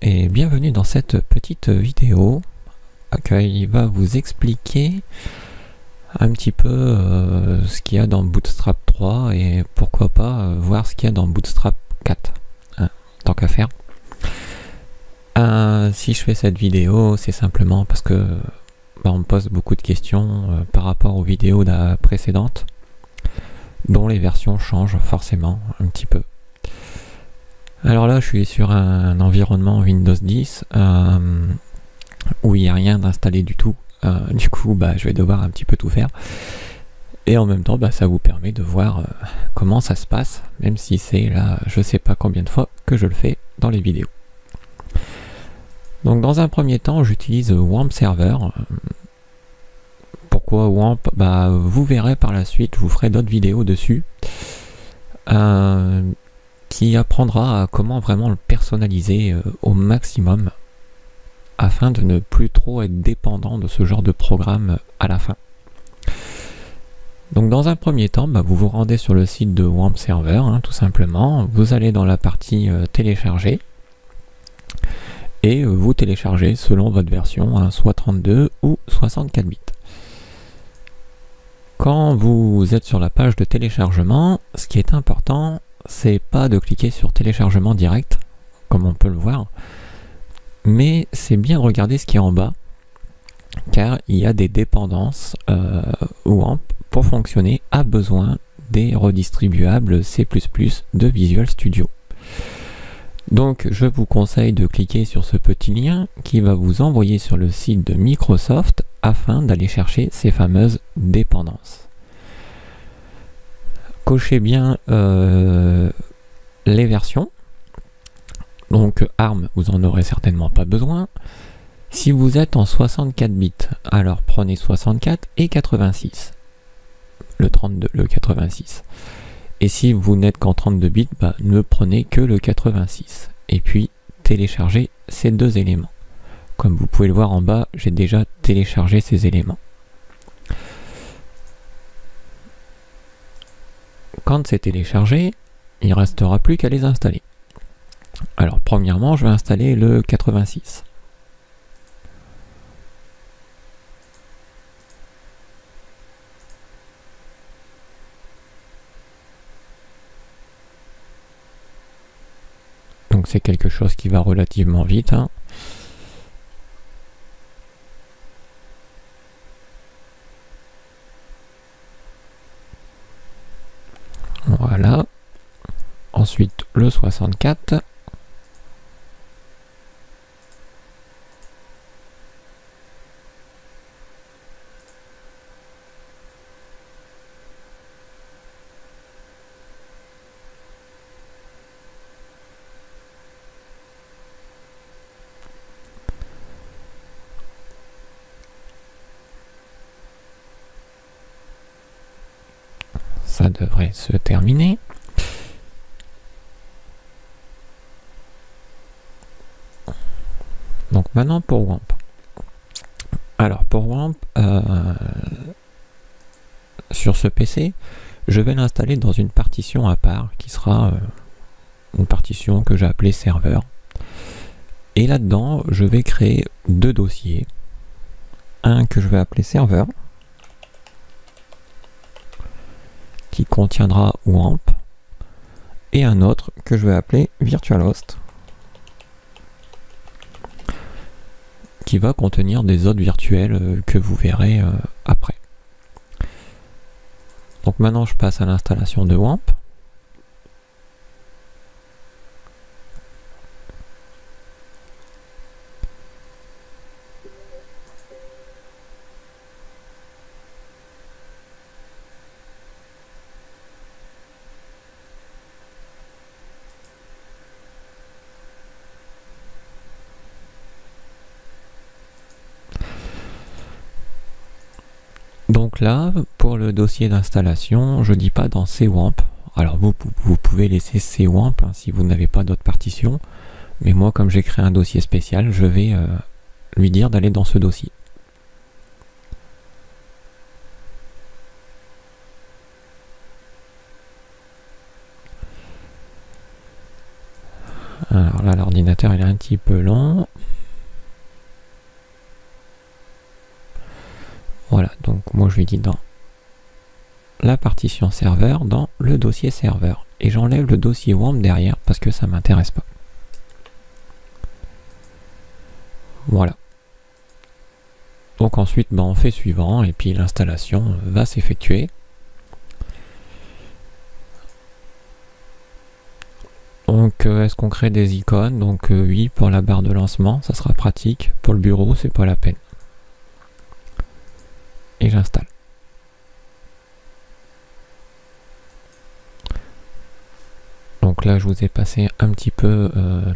et bienvenue dans cette petite vidéo qui va vous expliquer un petit peu ce qu'il y a dans Bootstrap 3 et pourquoi pas voir ce qu'il y a dans Bootstrap 4, hein, tant qu'à faire. Si je fais cette vidéo, c'est simplement parce que on me pose beaucoup de questions par rapport aux vidéos précédentes, dont les versions changent forcément un petit peu. Alors là, je suis sur un environnement Windows 10 où il n'y a rien d'installé du tout. Du coup, je vais devoir un petit peu tout faire. Et en même temps, ça vous permet de voir comment ça se passe, même si c'est là, je sais pas combien de fois que je le fais dans les vidéos. Donc dans un premier temps, j'utilise WAMP Server. Pourquoi WAMP? Vous verrez par la suite, je vous ferai d'autres vidéos dessus. Qui apprendra à comment vraiment le personnaliser au maximum afin de ne plus trop être dépendant de ce genre de programme à la fin. Donc dans un premier temps, vous vous rendez sur le site de WAMP Server, tout simplement. Vous allez dans la partie télécharger et vous téléchargez selon votre version, soit 32 ou 64 bits. Quand vous êtes sur la page de téléchargement, ce qui est important, c'est pas de cliquer sur téléchargement direct, comme on peut le voir, mais c'est bien de regarder ce qui est en bas, car il y a des dépendances WAMP pour fonctionner a besoin des redistribuables C++ de Visual Studio. Donc je vous conseille de cliquer sur ce petit lien qui va vous envoyer sur le site de Microsoft afin d'aller chercher ces fameuses dépendances. Cochez bien les versions. Donc ARM, vous en aurez certainement pas besoin. Si vous êtes en 64 bits, alors prenez 64 et 86. Le 32, le 86. Et si vous n'êtes qu'en 32 bits, ne prenez que le 86. Et puis téléchargez ces deux éléments. Comme vous pouvez le voir en bas, j'ai déjà téléchargé ces éléments. Quand c'est téléchargé, il ne restera plus qu'à les installer. Alors premièrement, je vais installer le 86. Donc c'est quelque chose qui va relativement vite. Voilà. Ensuite le 64. Ça devrait se terminer. Donc maintenant pour WAMP. Alors pour WAMP, sur ce PC, je vais l'installer dans une partition à part qui sera une partition que j'ai appelée serveur. Et là-dedans, je vais créer deux dossiers. Un que je vais appeler serveur, qui contiendra WAMP, et un autre que je vais appeler VirtualHost, qui va contenir des hôtes virtuels que vous verrez après. Donc maintenant je passe à l'installation de WAMP. Donc là, pour le dossier d'installation, je dis pas dans CWAMP. Alors vous pouvez laisser CWAMP si vous n'avez pas d'autres partitions. Mais moi, comme j'ai créé un dossier spécial, je vais lui dire d'aller dans ce dossier. Alors là, l'ordinateur il est un petit peu long. Voilà, donc moi je lui dis dans la partition serveur, dans le dossier serveur. Et j'enlève le dossier WAMP derrière parce que ça m'intéresse pas. Voilà. Donc ensuite, on fait suivant et puis l'installation va s'effectuer. Donc est-ce qu'on crée des icônes? Donc oui, pour la barre de lancement, ça sera pratique. Pour le bureau, c'est pas la peine. Et j'installe. Donc là, je vous ai passé un petit peu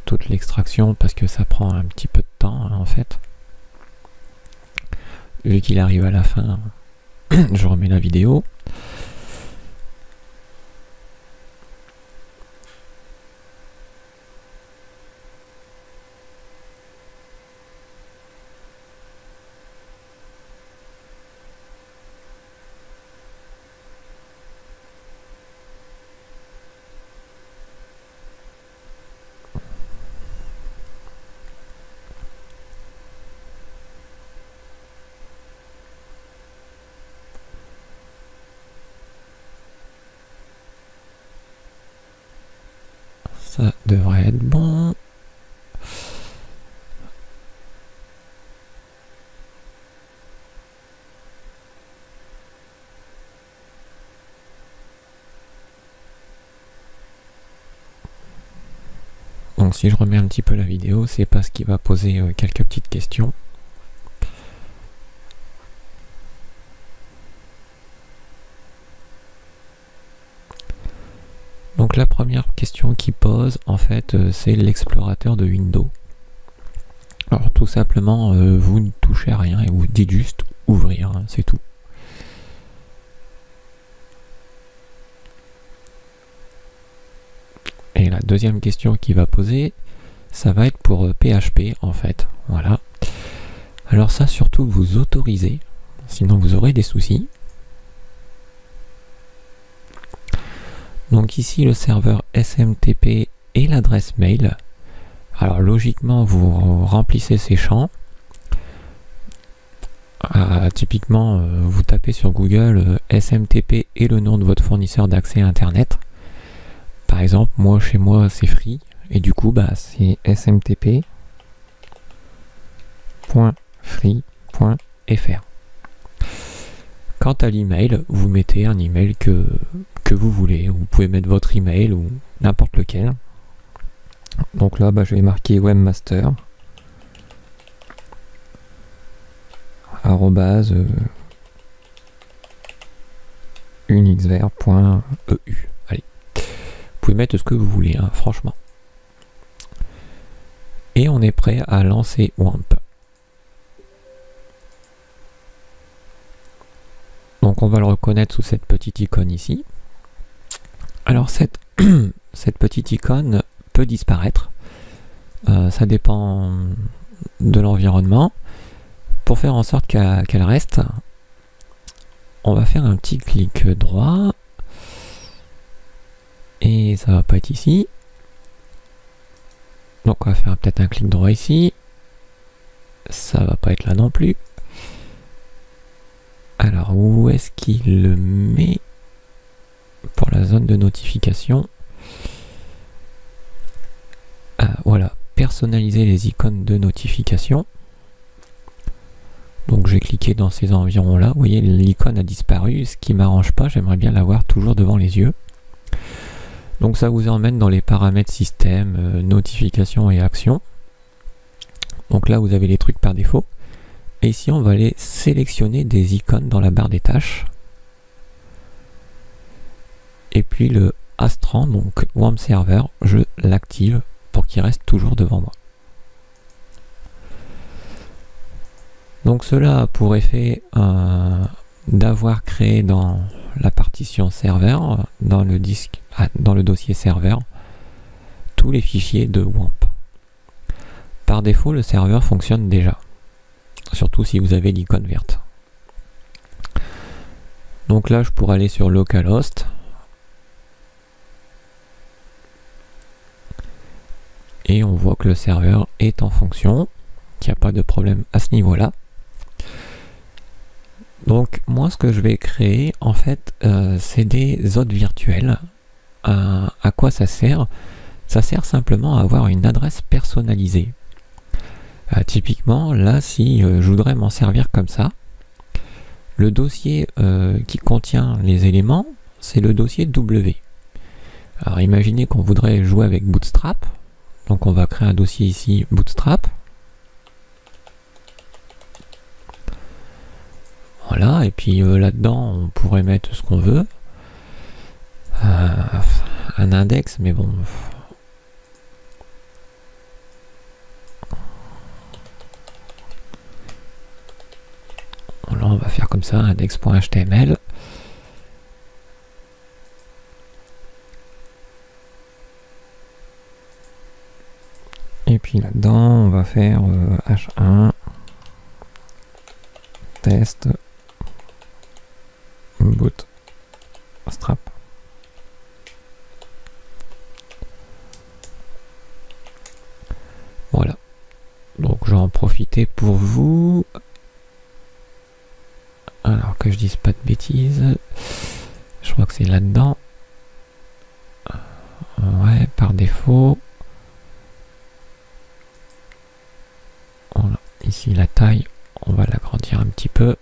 toute l'extraction parce que ça prend un petit peu de temps en fait. Vu qu'il arrive à la fin, je remets la vidéo. Ça devrait être bon. Donc si je remets un petit peu la vidéo, c'est parce qu'il va poser quelques petites questions. Donc la première question qu'il pose, en fait, c'est l'explorateur de Windows. Alors tout simplement, vous ne touchez à rien et vous dites juste ouvrir, hein, c'est tout. Et la deuxième question qu'il va poser, ça va être pour PHP en fait. Voilà. Alors ça, surtout vous autorisez, sinon vous aurez des soucis. Donc ici le serveur SMTP et l'adresse mail. Alors logiquement vous remplissez ces champs. Typiquement vous tapez sur Google SMTP et le nom de votre fournisseur d'accès à Internet. Par exemple moi chez moi c'est Free et du coup c'est smtp.free.fr. Quant à l'email, vous mettez un email que vous voulez. Vous pouvez mettre votre email ou n'importe lequel. Donc là, je vais marquer webmaster @unixver.eu. Allez, vous pouvez mettre ce que vous voulez, hein, franchement. Et on est prêt à lancer WAMP. Donc on va le reconnaître sous cette petite icône ici. Alors cette petite icône peut disparaître. Ça dépend de l'environnement. Pour faire en sorte qu'elle reste, on va faire un petit clic droit. Et ça va pas être ici. Donc on va faire peut-être un clic droit ici. Ça va pas être là non plus. Alors où est-ce qu'il le met pour la zone de notification? Voilà, personnaliser les icônes de notification. Donc j'ai cliqué dans ces environs là. Vous voyez, l'icône a disparu, ce qui m'arrange pas, j'aimerais bien l'avoir toujours devant les yeux. Donc ça vous emmène dans les paramètres système, notification et action. Donc là vous avez les trucs par défaut. Et ici on va aller sélectionner des icônes dans la barre des tâches. Et puis le Astran, donc WAMP Server, je l'active pour qu'il reste toujours devant moi. Donc cela a pour effet d'avoir créé dans la partition serveur, dans le disque, dans le dossier serveur, tous les fichiers de WAMP. Par défaut, le serveur fonctionne déjà, surtout si vous avez l'icône verte. Donc là, je pourrais aller sur localhost. et on voit que le serveur est en fonction, qu'il n'y a pas de problème à ce niveau-là. Donc moi ce que je vais créer en fait c'est des hôtes virtuels. À quoi ça sert? Ça sert simplement à avoir une adresse personnalisée. Typiquement là si je voudrais m'en servir comme ça, le dossier qui contient les éléments c'est le dossier W. Alors imaginez qu'on voudrait jouer avec Bootstrap, donc on va créer un dossier ici Bootstrap. Voilà, et puis là-dedans on pourrait mettre ce qu'on veut. Un index, mais bon. Là on va faire comme ça, index.html. Et puis là-dedans on va faire h1 test bootstrap. Voilà. Donc je vais en profiter pour vous. Alors que je dise pas de bêtises. Je crois que c'est là-dedans. Ouais, par défaut. Voilà. Ici la taille, on va l'agrandir un petit peu.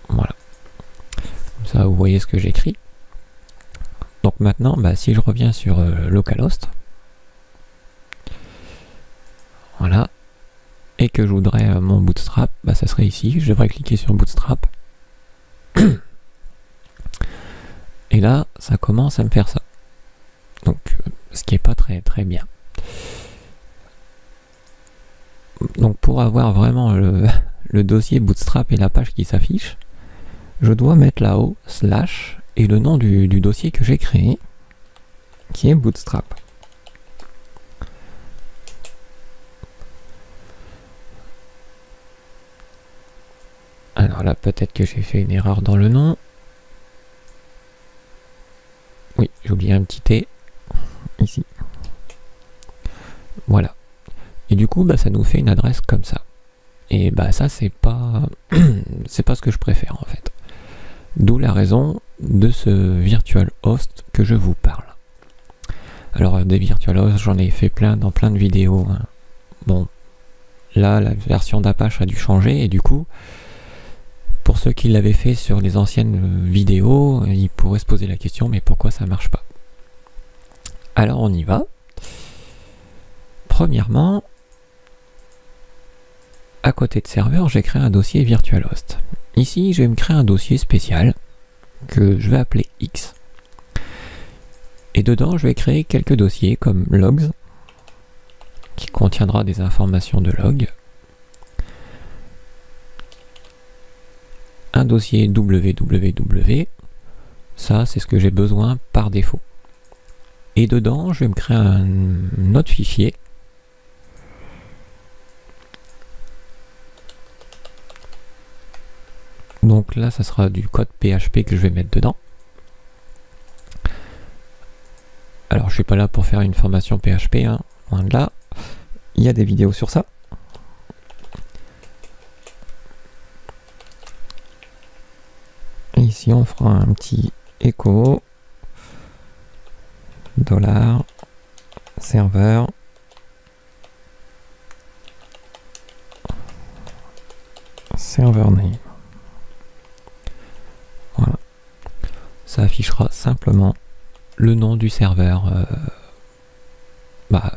Voilà. Comme ça, vous voyez ce que j'écris. Donc maintenant, si je reviens sur localhost, voilà, et que je voudrais mon bootstrap, ça serait ici. Je devrais cliquer sur bootstrap. Et là, ça commence à me faire ça. Donc, ce qui est pas très très bien. Donc pour avoir vraiment le dossier bootstrap et la page qui s'affiche, je dois mettre là-haut slash et le nom du dossier que j'ai créé, qui est bootstrap. Alors là, peut-être que j'ai fait une erreur dans le nom. Oui, j'ai oublié un petit T ici. Voilà. Et du coup, ça nous fait une adresse comme ça. Et ça, c'est pas c'est pas ce que je préfère en fait. D'où la raison de ce virtual host que je vous parle. Alors des virtual hosts, j'en ai fait plein dans plein de vidéos. Hein. Bon, là, la version d'Apache a dû changer et du coup, pour ceux qui l'avaient fait sur les anciennes vidéos, ils pourraient se poser la question, mais pourquoi ça marche pas? Alors on y va. Premièrement, à côté de serveur, j'ai créé un dossier virtualhost. Ici, je vais me créer un dossier spécial que je vais appeler X. Et dedans, je vais créer quelques dossiers comme logs, qui contiendra des informations de log. Un dossier www, ça c'est ce que j'ai besoin par défaut. Et dedans, je vais me créer un autre fichier. Donc là, ça sera du code PHP que je vais mettre dedans. Alors, je suis pas là pour faire une formation PHP, hein, loin de là. Il y a des vidéos sur ça. Et ici, on fera un petit echo $serveur server name. Voilà. Ça affichera simplement le nom du serveur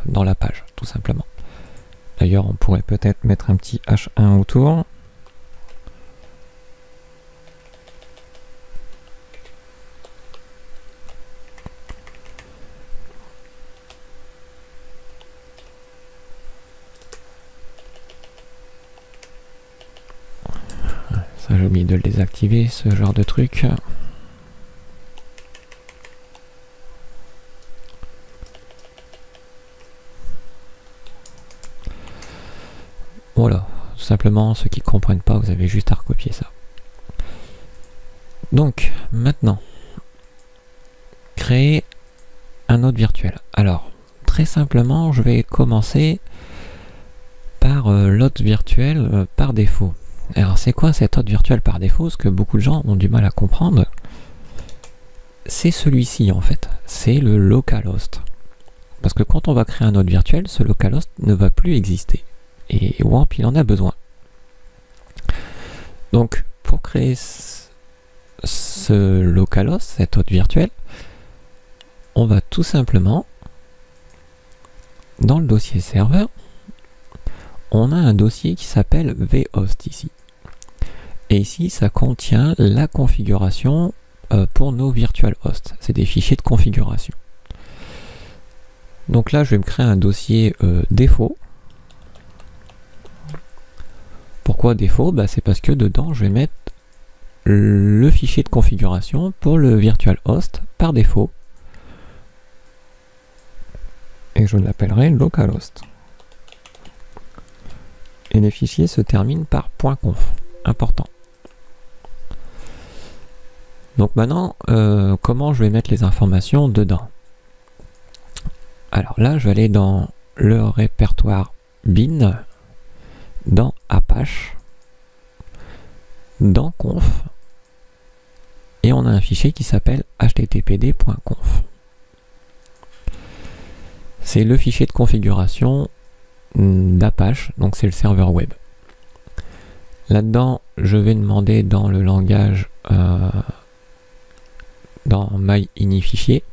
dans la page, tout simplement. D'ailleurs, on pourrait peut-être mettre un petit H1 autour. Ça, j'ai oublié de le désactiver, ce genre de truc. Voilà, tout simplement, ceux qui ne comprennent pas, vous avez juste à recopier ça. Donc, maintenant, créer un hôte virtuel. Alors, très simplement, je vais commencer par l'hôte virtuel par défaut. Alors, c'est quoi cet hôte virtuel par défaut? Ce que beaucoup de gens ont du mal à comprendre, c'est celui-ci en fait. C'est le localhost. Parce que quand on va créer un hôte virtuel, ce localhost ne va plus exister. Et WAMP, il en a besoin. Donc, pour créer ce localhost, cet hôte virtuel, on va tout simplement, dans le dossier serveur, on a un dossier qui s'appelle vhost ici. Et ici, ça contient la configuration pour nos virtual hosts. C'est des fichiers de configuration. Donc là, je vais me créer un dossier défaut. Pourquoi défaut? C'est parce que dedans, je vais mettre le fichier de configuration pour le virtual host par défaut. Et je l'appellerai localhost. Et les fichiers se terminent par .conf. Important. Donc maintenant, comment je vais mettre les informations dedans? Alors là, je vais aller dans le répertoire bin, dans Apache, dans conf, et on a un fichier qui s'appelle httpd.conf. C'est le fichier de configuration d'Apache, donc c'est le serveur web. Là-dedans, je vais demander dans le langage, dans myIniFichier,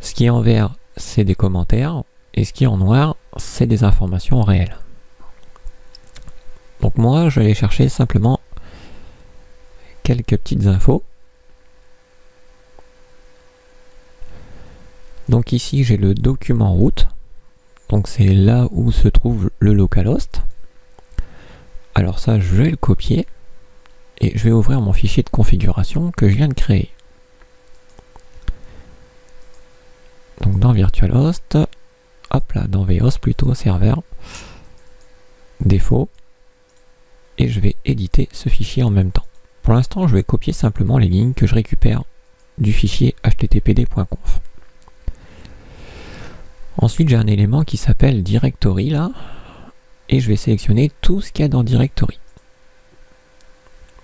ce qui est en vert, c'est des commentaires, et ce qui est en noir, c'est des informations réelles. Donc moi, je vais aller chercher simplement quelques petites infos. Donc ici, j'ai le document route. Donc c'est là où se trouve le localhost. Alors ça, je vais le copier et je vais ouvrir mon fichier de configuration que je viens de créer. Donc dans virtualhost, hop là, dans vhost plutôt, serveur, défaut, et je vais éditer ce fichier en même temps. Pour l'instant, je vais copier simplement les lignes que je récupère du fichier httpd.conf. Ensuite, j'ai un élément qui s'appelle directory là, et je vais sélectionner tout ce qu'il y a dans directory.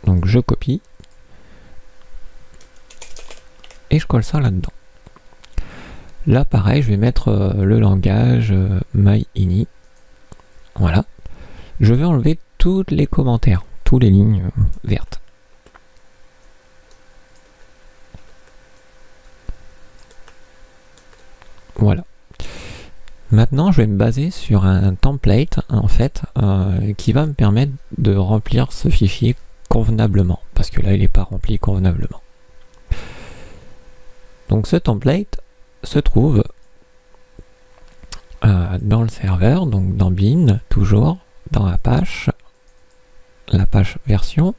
Donc je copie, et je colle ça là-dedans. Là, pareil, je vais mettre le langage myIni. Voilà. Je vais enlever tous les commentaires, toutes les lignes vertes. Voilà. Maintenant, je vais me baser sur un template, en fait, qui va me permettre de remplir ce fichier convenablement. Parce que là, il n'est pas rempli convenablement. Donc, ce template se trouve dans le serveur, donc dans bin, toujours, dans Apache, l'Apache version,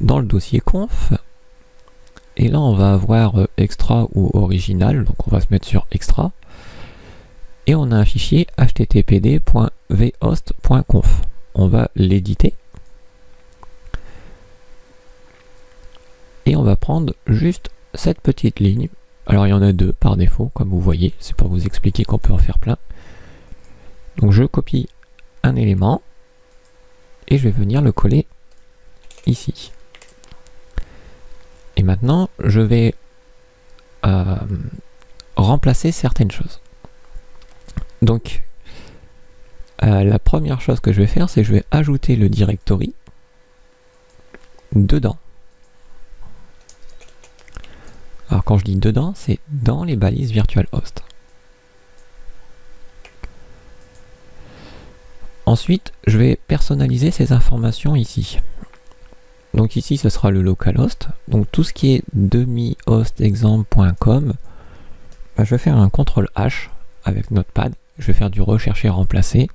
dans le dossier conf, et là on va avoir extra ou original, donc on va se mettre sur extra, et on a un fichier httpd.vhost.conf. On va l'éditer, et on va prendre juste cette petite ligne. Alors il y en a deux par défaut, comme vous voyez, c'est pour vous expliquer qu'on peut en faire plein. Donc je copie un élément et je vais venir le coller ici. Et maintenant, je vais remplacer certaines choses. Donc la première chose que je vais faire, c'est que je vais ajouter le directory dedans. Alors quand je dis dedans, c'est dans les balises virtualhost. Ensuite, je vais personnaliser ces informations ici. Donc ici, ce sera le localhost. Donc tout ce qui est demi-hostexemple.com, je vais faire un CTRL H avec Notepad. Je vais faire du rechercher remplacer.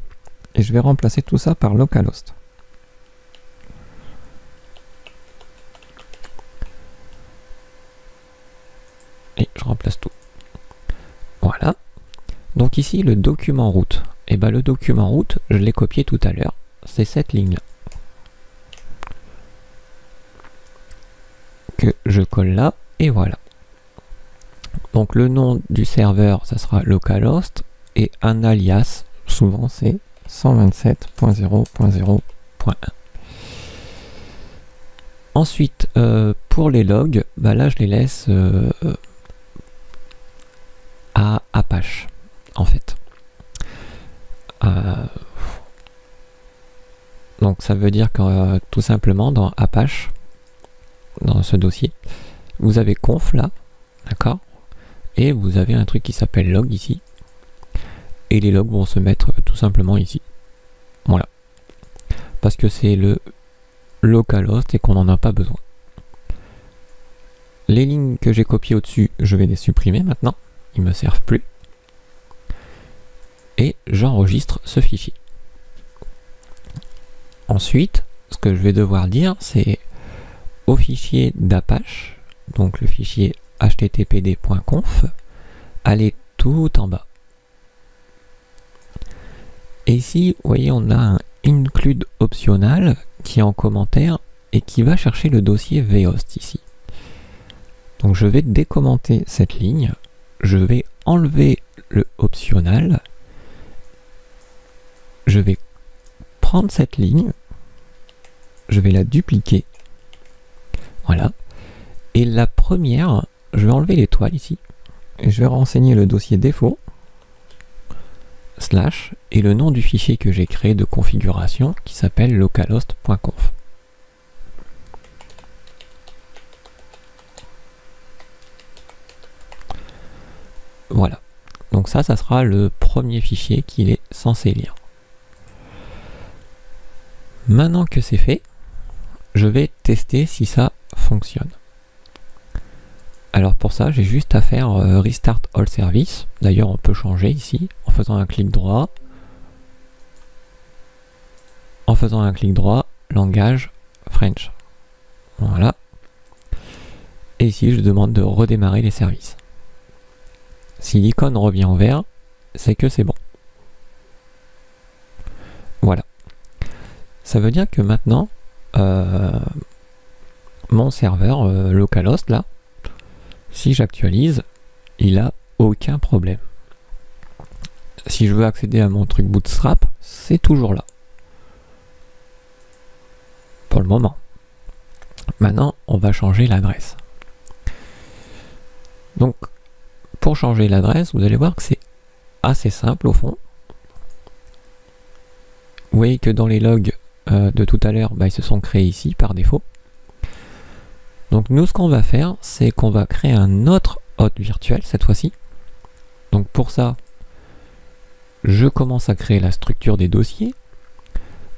Et je vais remplacer tout ça par localhost. Et je remplace tout. Voilà. Donc ici, le document route. Et bien le document route, je l'ai copié tout à l'heure. C'est cette ligne-là. Que je colle là, et voilà. Donc le nom du serveur, ça sera localhost, et un alias, souvent c'est 127.0.0.1. Ensuite, pour les logs, bah là je les laisse à Apache, en fait. Donc ça veut dire que tout simplement dans Apache, dans ce dossier, vous avez conf là, d'accord, et vous avez un truc qui s'appelle log ici, et les logs vont se mettre tout simplement ici. Voilà. Parce que c'est le localhost et qu'on n'en a pas besoin. Les lignes que j'ai copiées au-dessus, je vais les supprimer maintenant. Ils ne me servent plus. Et j'enregistre ce fichier. Ensuite, ce que je vais devoir dire, c'est au fichier d'Apache, donc le fichier httpd.conf, aller tout en bas. Et ici, vous voyez, on a un include optional qui est en commentaire et qui va chercher le dossier vhost ici. Donc je vais décommenter cette ligne, je vais enlever le optional, je vais prendre cette ligne, je vais la dupliquer, voilà, et la première, je vais enlever l'étoile ici, et je vais renseigner le dossier défaut, slash, et le nom du fichier que j'ai créé de configuration qui s'appelle localhost.conf. Voilà. Donc ça sera le premier fichier qu'il est censé lire. Maintenant que c'est fait, je vais tester si ça fonctionne. Alors pour ça, j'ai juste à faire Restart All Service. D'ailleurs, on peut changer ici en faisant un clic droit. En faisant un clic droit, langage French. Voilà. Et ici, je demande de redémarrer les services. Si l'icône revient en vert, c'est que c'est bon. Voilà. Ça veut dire que maintenant, mon serveur localhost là, si j'actualise, il a aucun problème. Si je veux accéder à mon truc Bootstrap, c'est toujours là. Pour le moment. Maintenant, on va changer l'adresse. Donc, pour changer l'adresse, vous allez voir que c'est assez simple au fond. Vous voyez que dans les logs de tout à l'heure, bah, ils se sont créés ici par défaut. Donc nous, ce qu'on va faire, c'est qu'on va créer un autre hôte virtuel cette fois-ci. Donc pour ça, je commence à créer la structure des dossiers.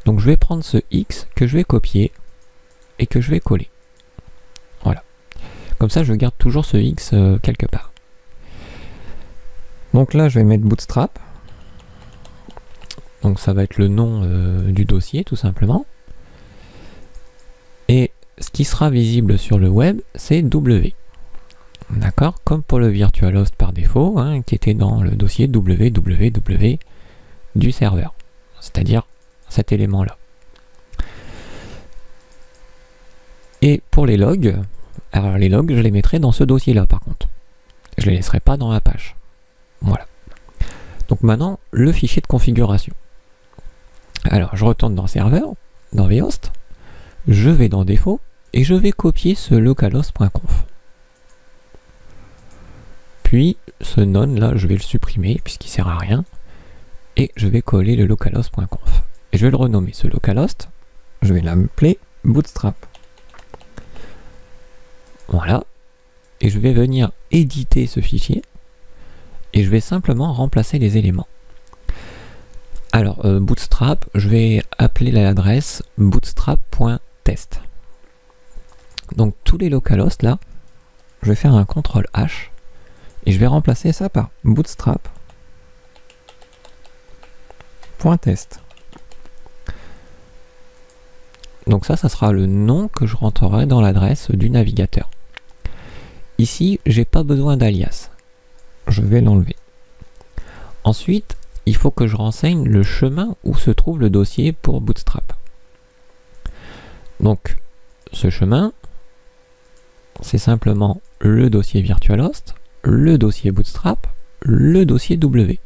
Donc je vais prendre ce X que je vais copier et que je vais coller. Voilà. Comme ça, je garde toujours ce X quelque part. Donc là, je vais mettre Bootstrap. Donc ça va être le nom du dossier, tout simplement. Et ce qui sera visible sur le web, c'est W. D'accord? Comme pour le virtualhost par défaut, hein, qui était dans le dossier www du serveur. C'est-à-dire cet élément-là. Et pour les logs, alors les logs, je les mettrai dans ce dossier-là par contre. Je les laisserai pas dans Apache. Voilà. Donc maintenant, le fichier de configuration. Alors, je retourne dans serveur, dans vhost, je vais dans défaut, et je vais copier ce localhost.conf. Puis, ce none là, je vais le supprimer, puisqu'il sert à rien, et je vais coller le localhost.conf. Et je vais le renommer, ce localhost, je vais l'appeler Bootstrap. Voilà. Et je vais venir éditer ce fichier, et je vais simplement remplacer les éléments. Alors, Bootstrap, je vais appeler l'adresse bootstrap.test. Donc, tous les localhosts, là, je vais faire un CTRL H et je vais remplacer ça par bootstrap.test. Donc ça sera le nom que je rentrerai dans l'adresse du navigateur. Ici, j'ai pas besoin d'alias. Je vais l'enlever. Ensuite, il faut que je renseigne le chemin où se trouve le dossier pour Bootstrap. Donc, ce chemin, c'est simplement le dossier virtualhost le dossier Bootstrap, le dossier W.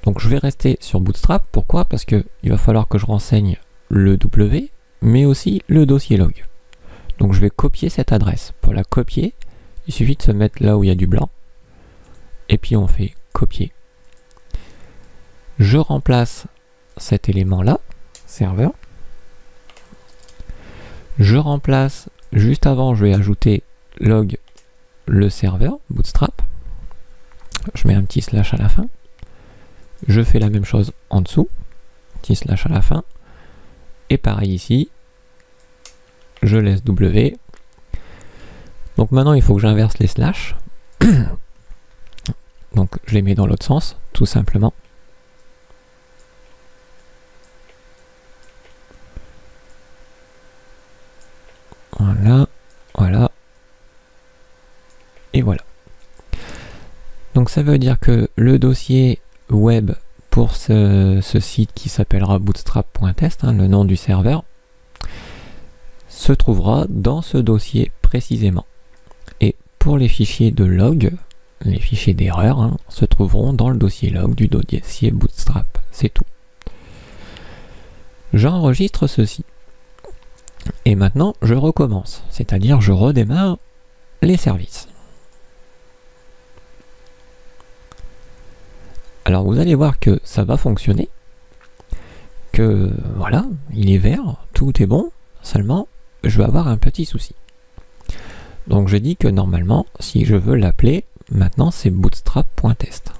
Donc je vais rester sur Bootstrap. Pourquoi? Parce qu'il va falloir que je renseigne le W, mais aussi le dossier log. Donc je vais copier cette adresse. Pour la copier, il suffit de se mettre là où il y a du blanc. Et puis on fait copier. Je remplace cet élément-là, serveur. Je remplace, juste avant, je vais ajouter log le serveur, Bootstrap. Je mets un petit slash à la fin. Je fais la même chose en dessous, petit slash à la fin. Et pareil ici, je laisse W. Donc maintenant, il faut que j'inverse les slash. Donc je les mets dans l'autre sens, tout simplement. Voilà, voilà. Et voilà. Donc ça veut dire que le dossier web pour ce site qui s'appellera bootstrap.test, le nom du serveur, se trouvera dans ce dossier précisément. Et pour les fichiers de log, les fichiers d'erreur se trouveront dans le dossier log du dossier Bootstrap. C'est tout. J'enregistre ceci. Et maintenant, je recommence. C'est-à-dire, je redémarre les services. Alors, vous allez voir que ça va fonctionner. Que, voilà, il est vert, tout est bon. Seulement, je vais avoir un petit souci. Donc, je dis que normalement, si je veux l'appeler, maintenant, c'est bootstrap.test.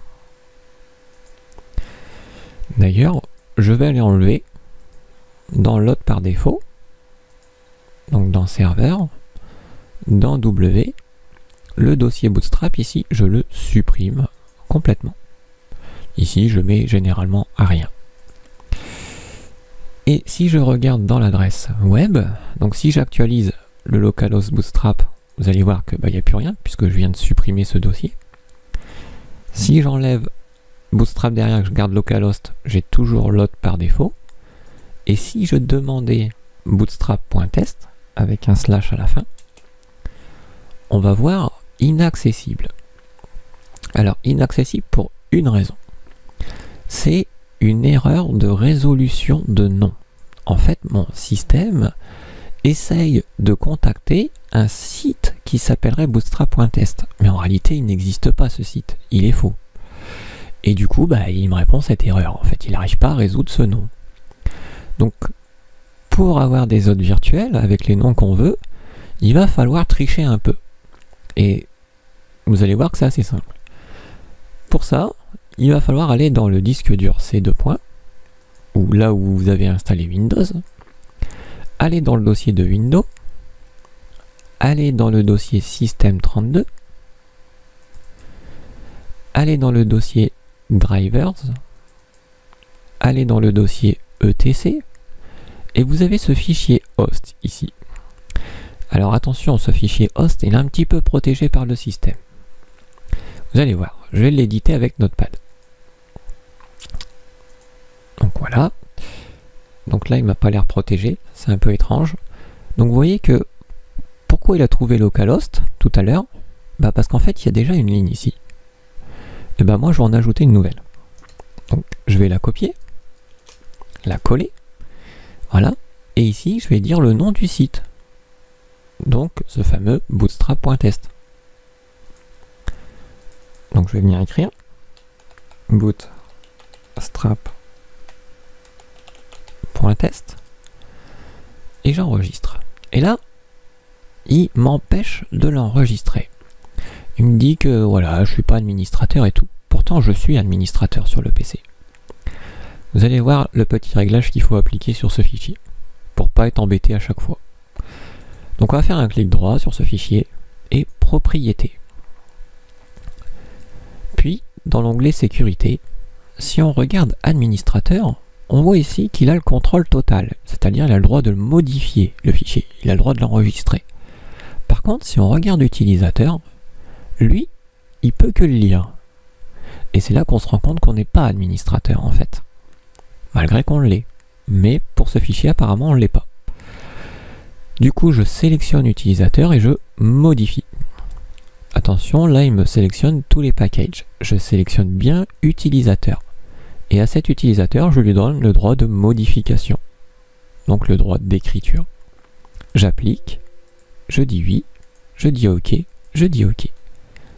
D'ailleurs, je vais aller enlever dans l'autre par défaut. Donc dans serveur, dans W, le dossier Bootstrap ici, je le supprime complètement. Ici, je mets généralement à rien. Et si je regarde dans l'adresse web, donc si j'actualise le localhost Bootstrap, vous allez voir que il n'y a plus rien puisque je viens de supprimer ce dossier. Si j'enlève Bootstrap derrière, que je garde localhost, j'ai toujours l'autre par défaut. Et si je demandais bootstrap.test avec un slash à la fin, on va voir inaccessible. Alors inaccessible pour une raison. C'est une erreur de résolution de nom. En fait, mon système essaye de contacter un site qui s'appellerait bootstrap.test. Mais en réalité, il n'existe pas ce site. Il est faux. Et du coup, il me répond cette erreur. En fait, il n'arrive pas à résoudre ce nom. Donc, pour avoir des hôtes virtuels avec les noms qu'on veut, il va falloir tricher un peu. Et vous allez voir que c'est assez simple. Pour ça, il va falloir aller dans le disque dur C2, ou là où vous avez installé Windows, aller dans le dossier de Windows, aller dans le dossier System32, aller dans le dossier Drivers, aller dans le dossier ETC, et vous avez ce fichier host ici. Alors attention, ce fichier host est un petit peu protégé par le système. Vous allez voir, je vais l'éditer avec Notepad. Donc voilà. Donc là, il m'a pas l'air protégé, c'est un peu étrange. Donc vous voyez que, pourquoi il a trouvé localhost tout à l'heure? Parce qu'en fait, il y a déjà une ligne ici. Et moi, je vais en ajouter une nouvelle. Donc je vais la copier, la coller. Voilà, et ici je vais dire le nom du site. Donc ce fameux bootstrap.test. Donc je vais venir écrire bootstrap.test et j'enregistre. Et là, il m'empêche de l'enregistrer. Il me dit que voilà, je suis pas administrateur et tout. Pourtant je suis administrateur sur le PC. Vous allez voir le petit réglage qu'il faut appliquer sur ce fichier pour pas être embêté à chaque fois. Donc on va faire un clic droit sur ce fichier et propriétés. Puis dans l'onglet sécurité, si on regarde administrateur, on voit ici qu'il a le contrôle total, c'est-à-dire il a le droit de modifier le fichier, il a le droit de l'enregistrer. Par contre, si on regarde utilisateur, lui, il peut que le lire. Et c'est là qu'on se rend compte qu'on n'est pas administrateur en fait. Malgré qu'on l'est. Mais pour ce fichier, apparemment, on ne l'est pas. Du coup, je sélectionne utilisateur et je modifie. attention, là il me sélectionne tous les packages. Je sélectionne bien utilisateur. Et à cet utilisateur, je lui donne le droit de modification. Donc le droit d'écriture. J'applique, je dis oui, je dis OK, je dis OK.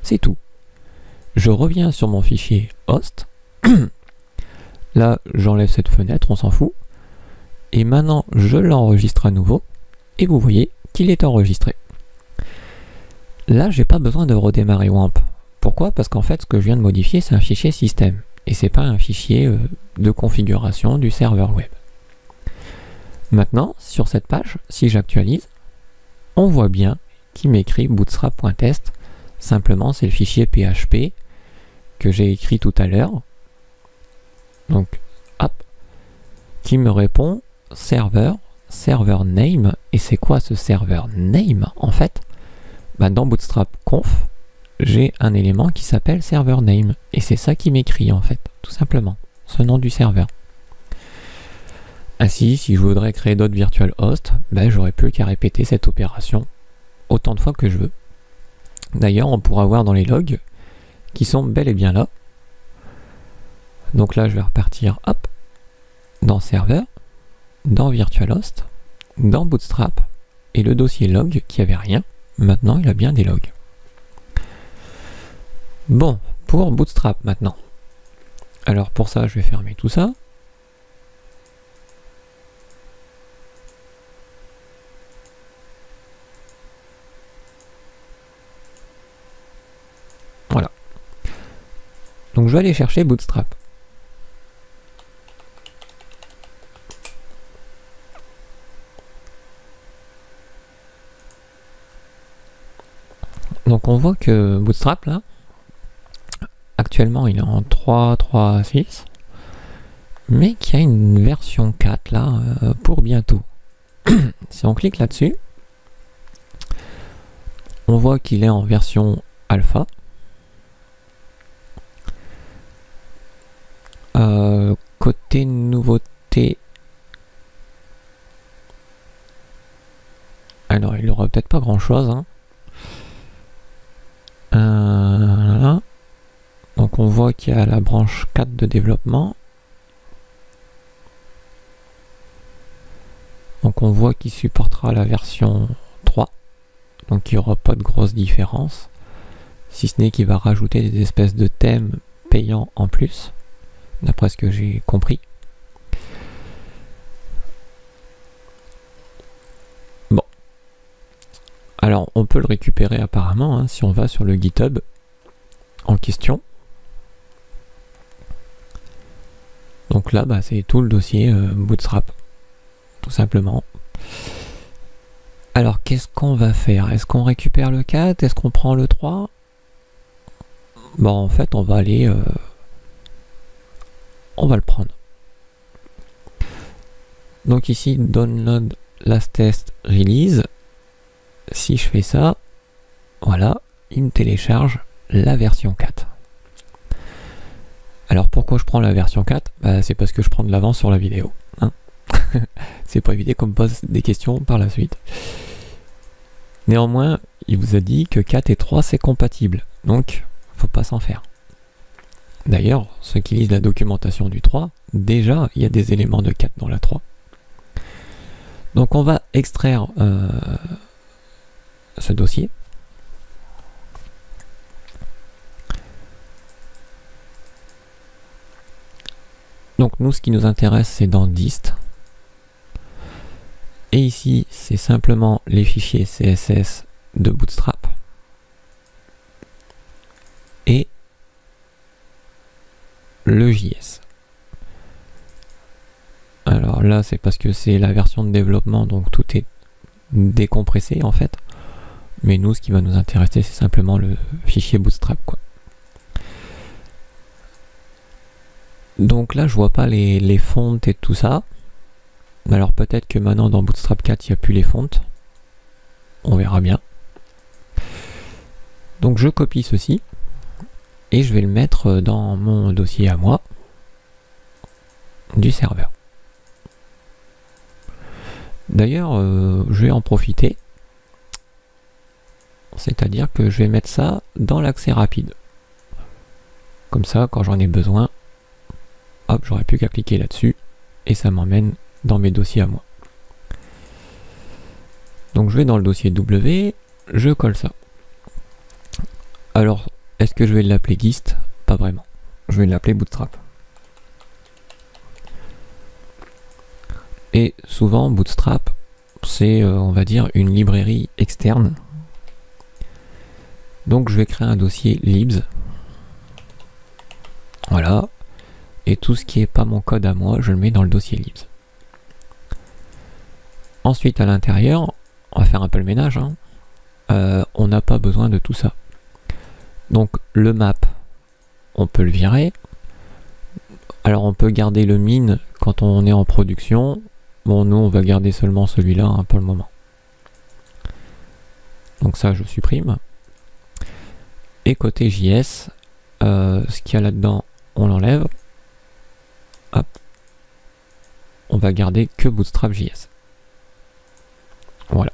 C'est tout. Je reviens sur mon fichier host. Là, j'enlève cette fenêtre, on s'en fout. Et maintenant, je l'enregistre à nouveau. Et vous voyez qu'il est enregistré. Là, j'ai pas besoin de redémarrer WAMP. Pourquoi? Parce qu'en fait, ce que je viens de modifier, c'est un fichier système. Et c'est pas un fichier de configuration du serveur web. Maintenant, sur cette page, si j'actualise, on voit bien qu'il m'écrit bootstrap.test. Simplement, c'est le fichier PHP que j'ai écrit tout à l'heure. Donc, hop, qui me répond serveur name. Et c'est quoi ce serveur name en fait? Dans Bootstrap conf, j'ai un élément qui s'appelle serveur name. Et c'est ça qui m'écrit en fait, tout simplement, ce nom du serveur. Ainsi, si je voudrais créer d'autres virtual hosts, j'aurais plus qu'à répéter cette opération autant de fois que je veux. D'ailleurs, on pourra voir dans les logs qui sont bel et bien là. Donc là, je vais repartir, hop, dans serveur, dans virtualhost, dans Bootstrap, et le dossier log qui avait rien, maintenant il a bien des logs. Bon, pour Bootstrap maintenant. Alors pour ça, je vais fermer tout ça. Voilà. Donc je vais aller chercher Bootstrap. Donc on voit que Bootstrap là, actuellement il est en 3.3.6, mais qu'il y a une version 4 là pour bientôt. Si on clique là-dessus, on voit qu'il est en version alpha. Côté nouveauté, alors il n'aura peut-être pas grand chose, hein. Là. Donc on voit qu'il y a la branche 4 de développement. Donc on voit qu'il supportera la version 3. Donc il n'y aura pas de grosse différence. Si ce n'est qu'il va rajouter des espèces de thèmes payants en plus, d'après ce que j'ai compris. Bon. Alors on peut le récupérer apparemment, hein, si on va sur le GitHub en question. Donc là, c'est tout le dossier Bootstrap, tout simplement. Alors qu'est-ce qu'on va faire? Est-ce qu'on récupère le 4? Est-ce qu'on prend le 3? Bon, en fait, on va aller... on va le prendre. Donc ici, download last test release. Si je fais ça, voilà, il me télécharge la version 4. Alors pourquoi je prends la version 4? C'est parce que je prends de l'avance sur la vidéo, hein. C'est pour éviter qu'on me pose des questions par la suite. Néanmoins, il vous a dit que 4 et 3 c'est compatible, donc faut pas s'en faire. D'ailleurs, ceux qui lisent la documentation du 3, déjà il y a des éléments de 4 dans la 3. Donc on va extraire ce dossier. Donc nous, ce qui nous intéresse, c'est dans dist. Et ici, c'est simplement les fichiers CSS de Bootstrap. Et le JS. Alors là, c'est parce que c'est la version de développement, donc tout est décompressé en fait. Mais nous, ce qui va nous intéresser, c'est simplement le fichier Bootstrap, quoi. Donc là, je vois pas les fontes et tout ça. Alors peut-être que maintenant dans Bootstrap 4, il n'y a plus les fontes. On verra bien. Donc je copie ceci et je vais le mettre dans mon dossier à moi du serveur. D'ailleurs, je vais en profiter. c'est-à-dire que je vais mettre ça dans l'accès rapide. Comme ça, quand j'en ai besoin, hop, j'aurai plus qu'à cliquer là-dessus et ça m'emmène dans mes dossiers à moi. Donc je vais dans le dossier W, je colle ça. Alors, est-ce que je vais l'appeler Gist? Pas vraiment. Je vais l'appeler Bootstrap. Et souvent, Bootstrap, c'est, on va dire, une librairie externe. Donc je vais créer un dossier libs. Voilà. Et tout ce qui n'est pas mon code à moi, je le mets dans le dossier libs. Ensuite, à l'intérieur, on va faire un peu le ménage. Hein. On n'a pas besoin de tout ça. Donc le map, on peut le virer. Alors on peut garder le min quand on est en production. Bon, nous on va garder seulement celui-là hein, pour le moment. Donc ça je supprime. Et côté JS, ce qu'il y a là-dedans, on l'enlève. Hop. On va garder que Bootstrap JS. Voilà.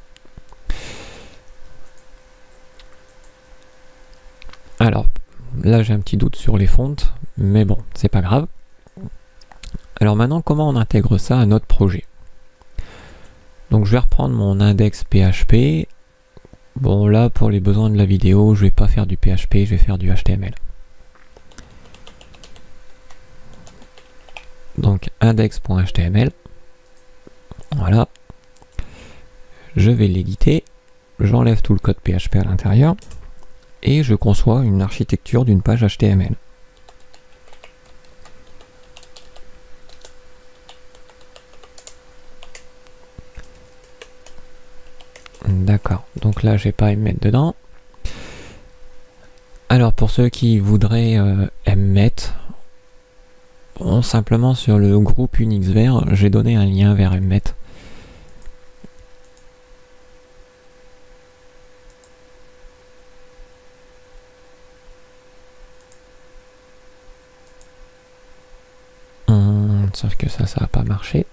Alors, là j'ai un petit doute sur les fontes, mais bon, c'est pas grave. Alors maintenant, comment on intègre ça à notre projet? Donc je vais reprendre mon index PHP. Bon là, pour les besoins de la vidéo, je vais pas faire du PHP, je vais faire du HTML. Donc index.html. Voilà. Je vais l'éditer. J'enlève tout le code PHP à l'intérieur. Et je conçois une architecture d'une page HTML. D'accord, donc là j'ai pas à me mettre dedans. Alors pour ceux qui voudraient Mmet, bon, simplement sur le groupe Unixver, j'ai donné un lien vers Mmet. Sauf que ça n'a pas marché.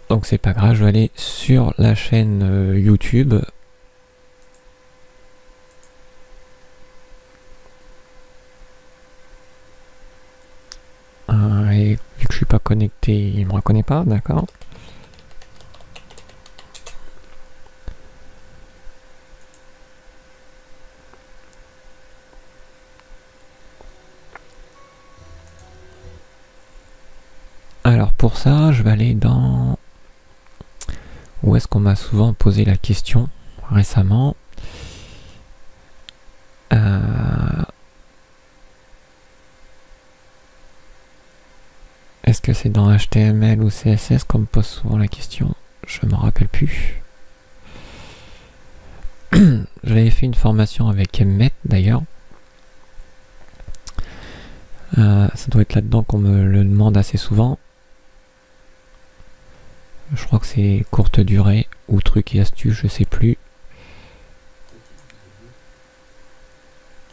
Donc c'est pas grave, je vais aller sur la chaîne YouTube. Et vu que je suis pas connecté, il me reconnaît pas, d'accord. Alors pour ça, je vais aller dans... Où est-ce qu'on m'a souvent posé la question récemment? Est-ce que c'est dans HTML ou CSS qu'on me pose souvent la question? Je me rappelle plus. J'avais fait une formation avec Mmet d'ailleurs. Ça doit être là-dedans qu'on me le demande assez souvent. Je crois que c'est courte durée ou truc et astuce, je sais plus.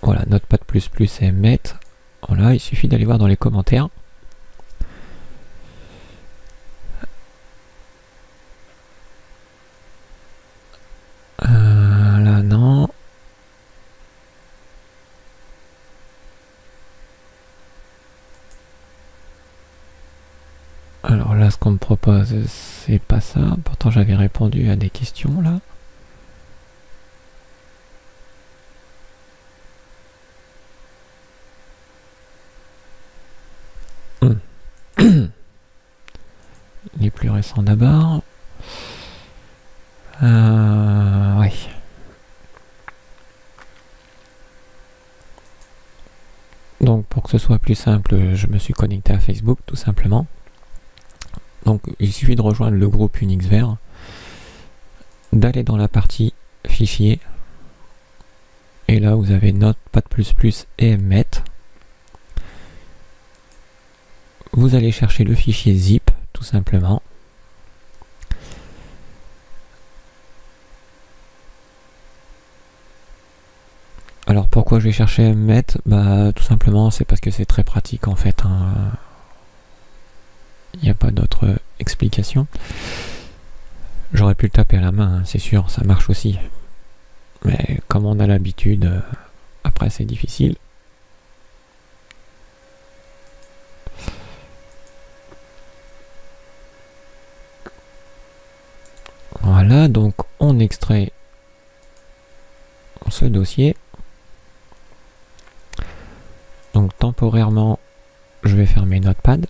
Voilà, Notepad++ et Mmet. Voilà, il suffit d'aller voir dans les commentaires. Là, non. Alors là, ce qu'on me propose, c'est pas ça. Pourtant, j'avais répondu à des questions là. Les plus récents d'abord. Ouais. Donc pour que ce soit plus simple, je me suis connecté à Facebook tout simplement. Donc il suffit de rejoindre le groupe Unixver, d'aller dans la partie fichier, et là vous avez Notepad++ et Mmet. Vous allez chercher le fichier zip tout simplement. Alors pourquoi je vais chercher Mmet? Bah tout simplement c'est parce que c'est très pratique en fait. Il n'y a pas d'autre explication. J'aurais pu le taper à la main, hein, c'est sûr, ça marche aussi. Mais comme on a l'habitude, après c'est difficile. Voilà, donc on extrait ce dossier. Donc temporairement, je vais fermer Notepad.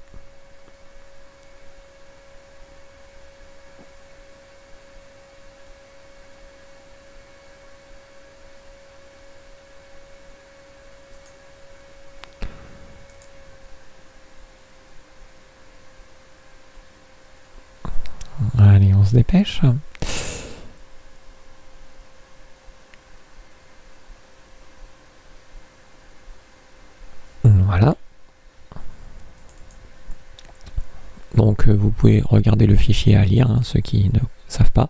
Allez, on se dépêche. Voilà. Donc vous pouvez regarder le fichier à lire, hein, ceux qui ne savent pas.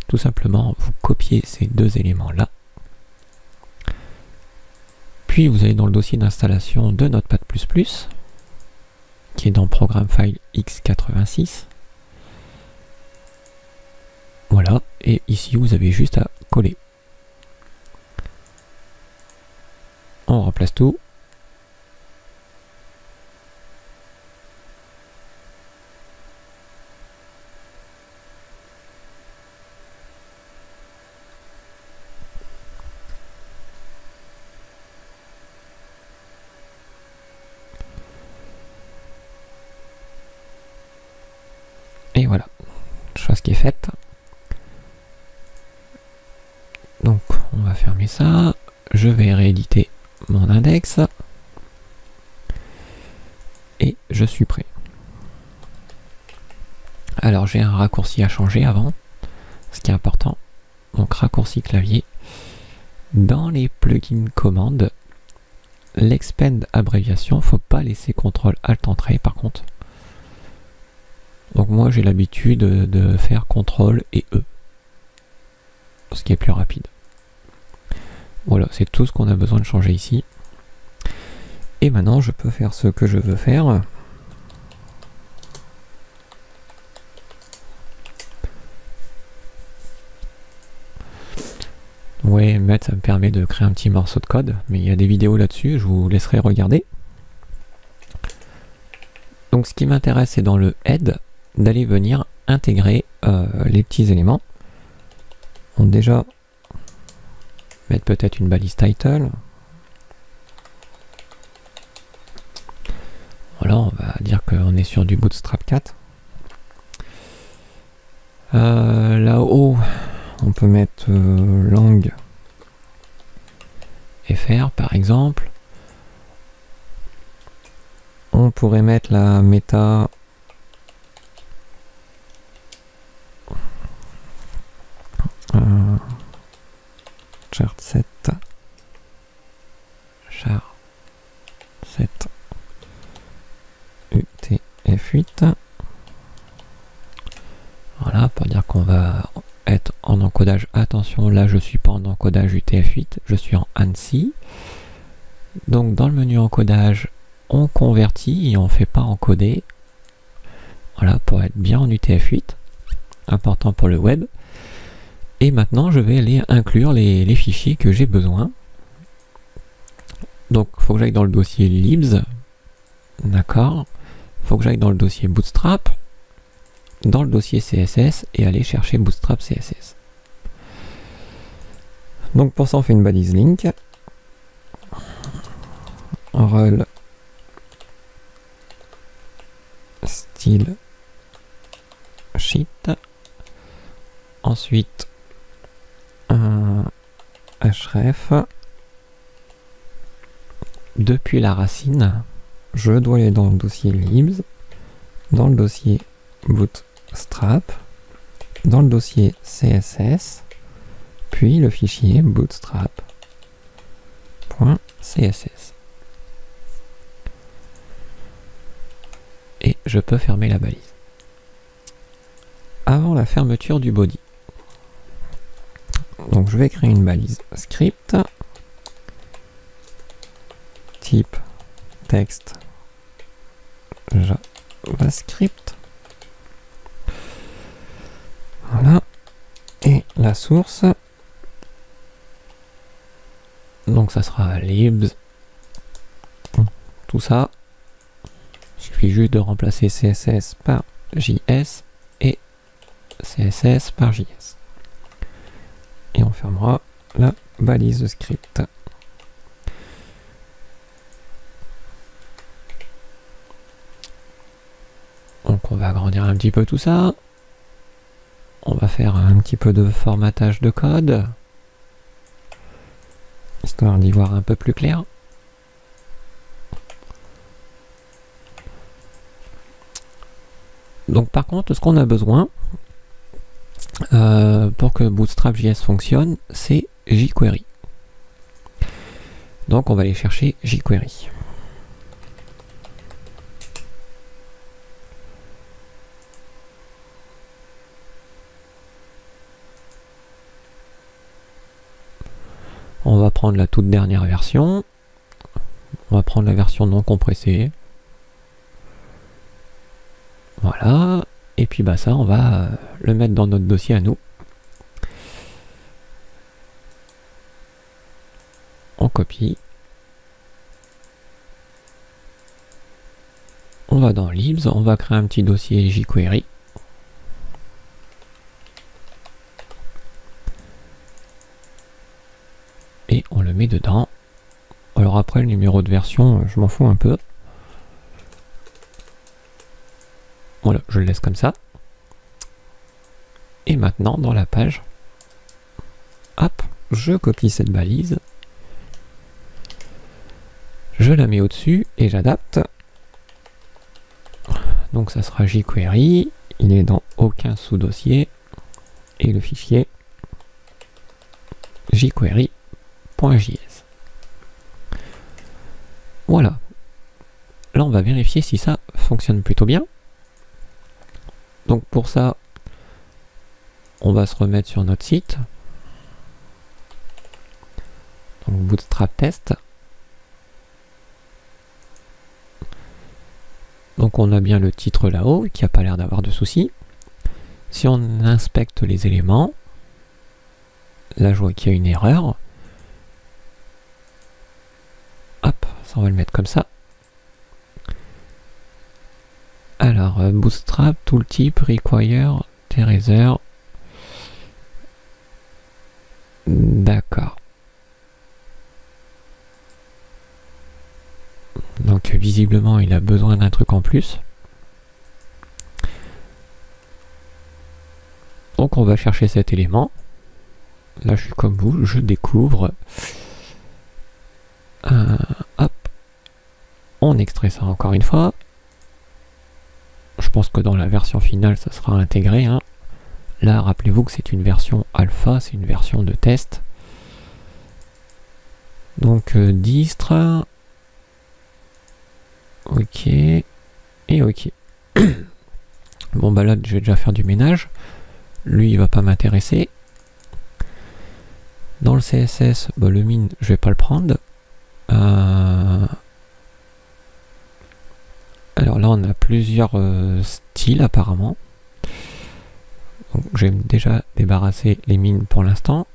Tout simplement, vous copiez ces deux éléments-là. Puis vous allez dans le dossier d'installation de Notepad++, qui est dans Programme File x86. Voilà, et ici vous avez juste à coller. On remplace tout. Et voilà, chose qui est faite. Donc on va fermer ça. Je vais rééditer mon index. Et je suis prêt. Alors j'ai un raccourci à changer avant, ce qui est important. Donc raccourci clavier. Dans les plugins commandes, l'expand abréviation, faut pas laisser CTRL ALT entrée par contre. Donc moi j'ai l'habitude de faire CTRL et E, ce qui est plus rapide. Voilà, c'est tout ce qu'on a besoin de changer ici. Et maintenant je peux faire ce que je veux faire. Ouais, ça me permet de créer un petit morceau de code, mais il y a des vidéos là-dessus, je vous laisserai regarder. Donc ce qui m'intéresse, c'est dans le head, d'aller venir intégrer les petits éléments. Donc déjà, mettre peut-être une balise title. Voilà, on va dire qu'on est sur du Bootstrap 4. Là-haut, on peut mettre langue fr par exemple. On pourrait mettre la méta chart7 UTF8. Voilà, pour dire qu'on va être en encodage. Attention, là je suis pas en encodage UTF8, je suis en ANSI. Donc dans le menu encodage, on convertit et on fait pas encoder. Voilà, pour être bien en UTF8, important pour le web. Et maintenant je vais aller inclure les fichiers que j'ai besoin. Donc il faut que j'aille dans le dossier libs, d'accord. Il faut que j'aille dans le dossier bootstrap, dans le dossier CSS et aller chercher bootstrap CSS. Donc pour ça on fait une balise link. Rel style sheet. Ensuite un href. Depuis la racine, je dois aller dans le dossier libs, dans le dossier bootstrap, dans le dossier CSS, puis le fichier bootstrap.css. Et je peux fermer la balise. Avant la fermeture du body. Donc je vais créer une balise script. Type texte JavaScript. Voilà. la source. Donc ça sera libs, tout ça. Il suffit juste de remplacer CSS par JS et CSS par JS. Et on fermera la balise de script. Donc on va agrandir un petit peu tout ça. On va faire un petit peu de formatage de code, histoire d'y voir un peu plus clair. Donc par contre, ce qu'on a besoin pour que Bootstrap.js fonctionne, c'est jQuery. Donc on va aller chercher jQuery. On va prendre la toute dernière version. On va prendre la version non compressée. Voilà. Et puis bah ça, on va le mettre dans notre dossier à nous. On copie. On va dans libs, on va créer un petit dossier jQuery. Et on le met dedans. Alors après, le numéro de version, je m'en fous un peu. Voilà, je le laisse comme ça. Et maintenant, dans la page, hop, je copie cette balise. Je la mets au-dessus et j'adapte. Donc ça sera jQuery. Il est dans aucun sous-dossier. Et le fichier jQuery.js. Voilà. Là, on va vérifier si ça fonctionne plutôt bien. Donc pour ça, on va se remettre sur notre site. Donc Bootstrap test. Donc on a bien le titre là-haut, qui n'a pas l'air d'avoir de soucis. Si on inspecte les éléments, là je vois qu'il y a une erreur. Hop, ça on va le mettre comme ça. Alors, Bootstrap Tooltip Require Eraser. D'accord. Donc visiblement il a besoin d'un truc en plus. Donc on va chercher cet élément. Là je suis comme vous, je découvre. Hop. On extrait ça encore une fois. Je pense que dans la version finale ça sera intégré. Hein. Là rappelez-vous que c'est une version alpha, c'est une version de test. Donc distr. Ok. Et ok. Bon bah là je vais déjà faire du ménage. Lui il va pas m'intéresser. Dans le CSS, bah, le min je vais pas le prendre. Alors là on a plusieurs styles apparemment. Donc je vais déjà débarrasser les mines pour l'instant.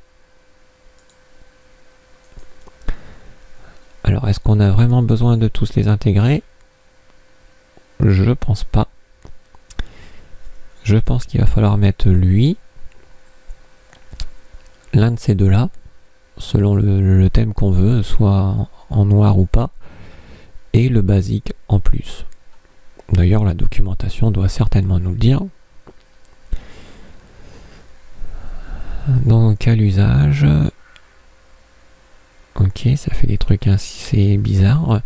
Alors est-ce qu'on a vraiment besoin de tous les intégrer? Je pense pas. Je pense qu'il va falloir mettre lui, l'un de ces deux-là, selon le thème qu'on veut, soit en noir ou pas, et le basique en plus. D'ailleurs, la documentation doit certainement nous le dire. Donc, à l'usage, ok, ça fait des trucs assez bizarres.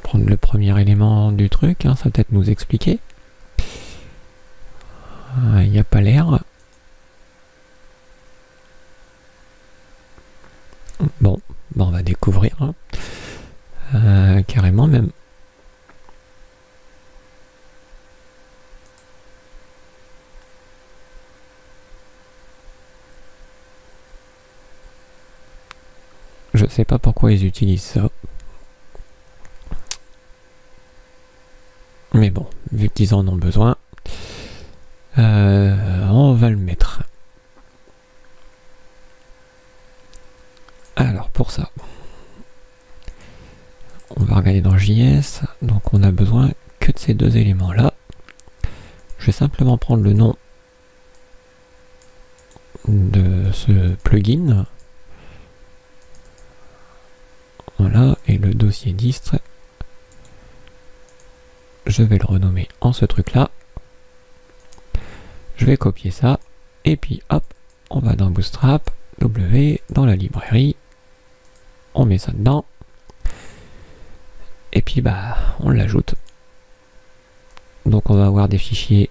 Prendre le premier élément du truc, hein, ça va peut-être nous expliquer. Il n'y a pas l'air. Bon, on va découvrir. Hein. Carrément même. sais pas pourquoi ils utilisent ça. Mais bon, vu qu'ils en ont besoin, on va le mettre. Alors pour ça, on va regarder dans JS. Donc on a besoin que de ces deux éléments là. Je vais simplement prendre le nom de ce plugin. Voilà, et le dossier dist, je vais le renommer en ce truc là. Je vais copier ça, et puis hop, on va dans Bootstrap, W, dans la librairie, on met ça dedans, et puis bah on l'ajoute. Donc on va avoir des fichiers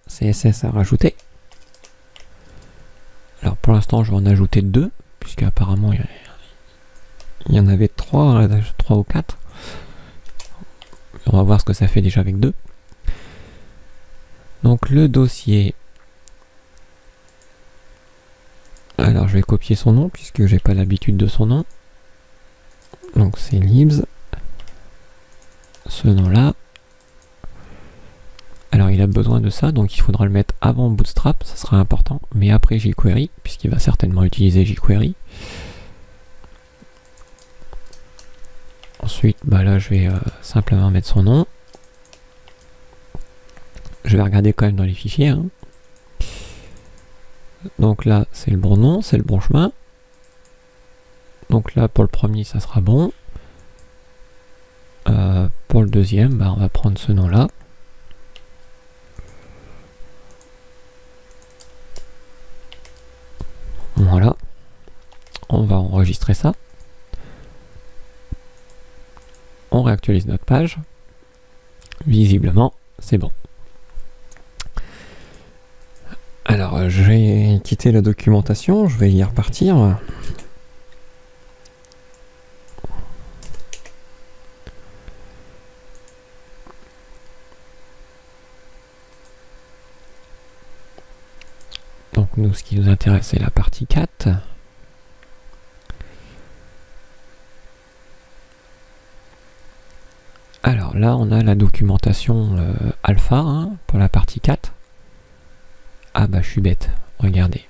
CSS à rajouter. Alors pour l'instant je vais en ajouter 2, puisque apparemment il y en avait 3 ou 4. On va voir ce que ça fait déjà avec 2. Donc le dossier, alors je vais copier son nom puisque j'ai pas l'habitude de son nom. Donc c'est libs, ce nom là. Alors il a besoin de ça, donc il faudra le mettre avant Bootstrap, ça sera important, mais après jQuery, puisqu'il va certainement utiliser jQuery. Ensuite, bah là je vais simplement mettre son nom. Je vais regarder quand même dans les fichiers. Hein. Donc là, c'est le bon nom, c'est le bon chemin. Donc là, pour le premier, ça sera bon. Pour le deuxième, bah, on va prendre ce nom-là. Voilà. On va enregistrer ça. On réactualise notre page. Visiblement, c'est bon. Alors, je vais quitter la documentation, je vais y repartir. Donc, nous, ce qui nous intéresse, c'est la partie 4. Alors là, on a la documentation alpha hein, pour la partie 4. Ah bah je suis bête, regardez.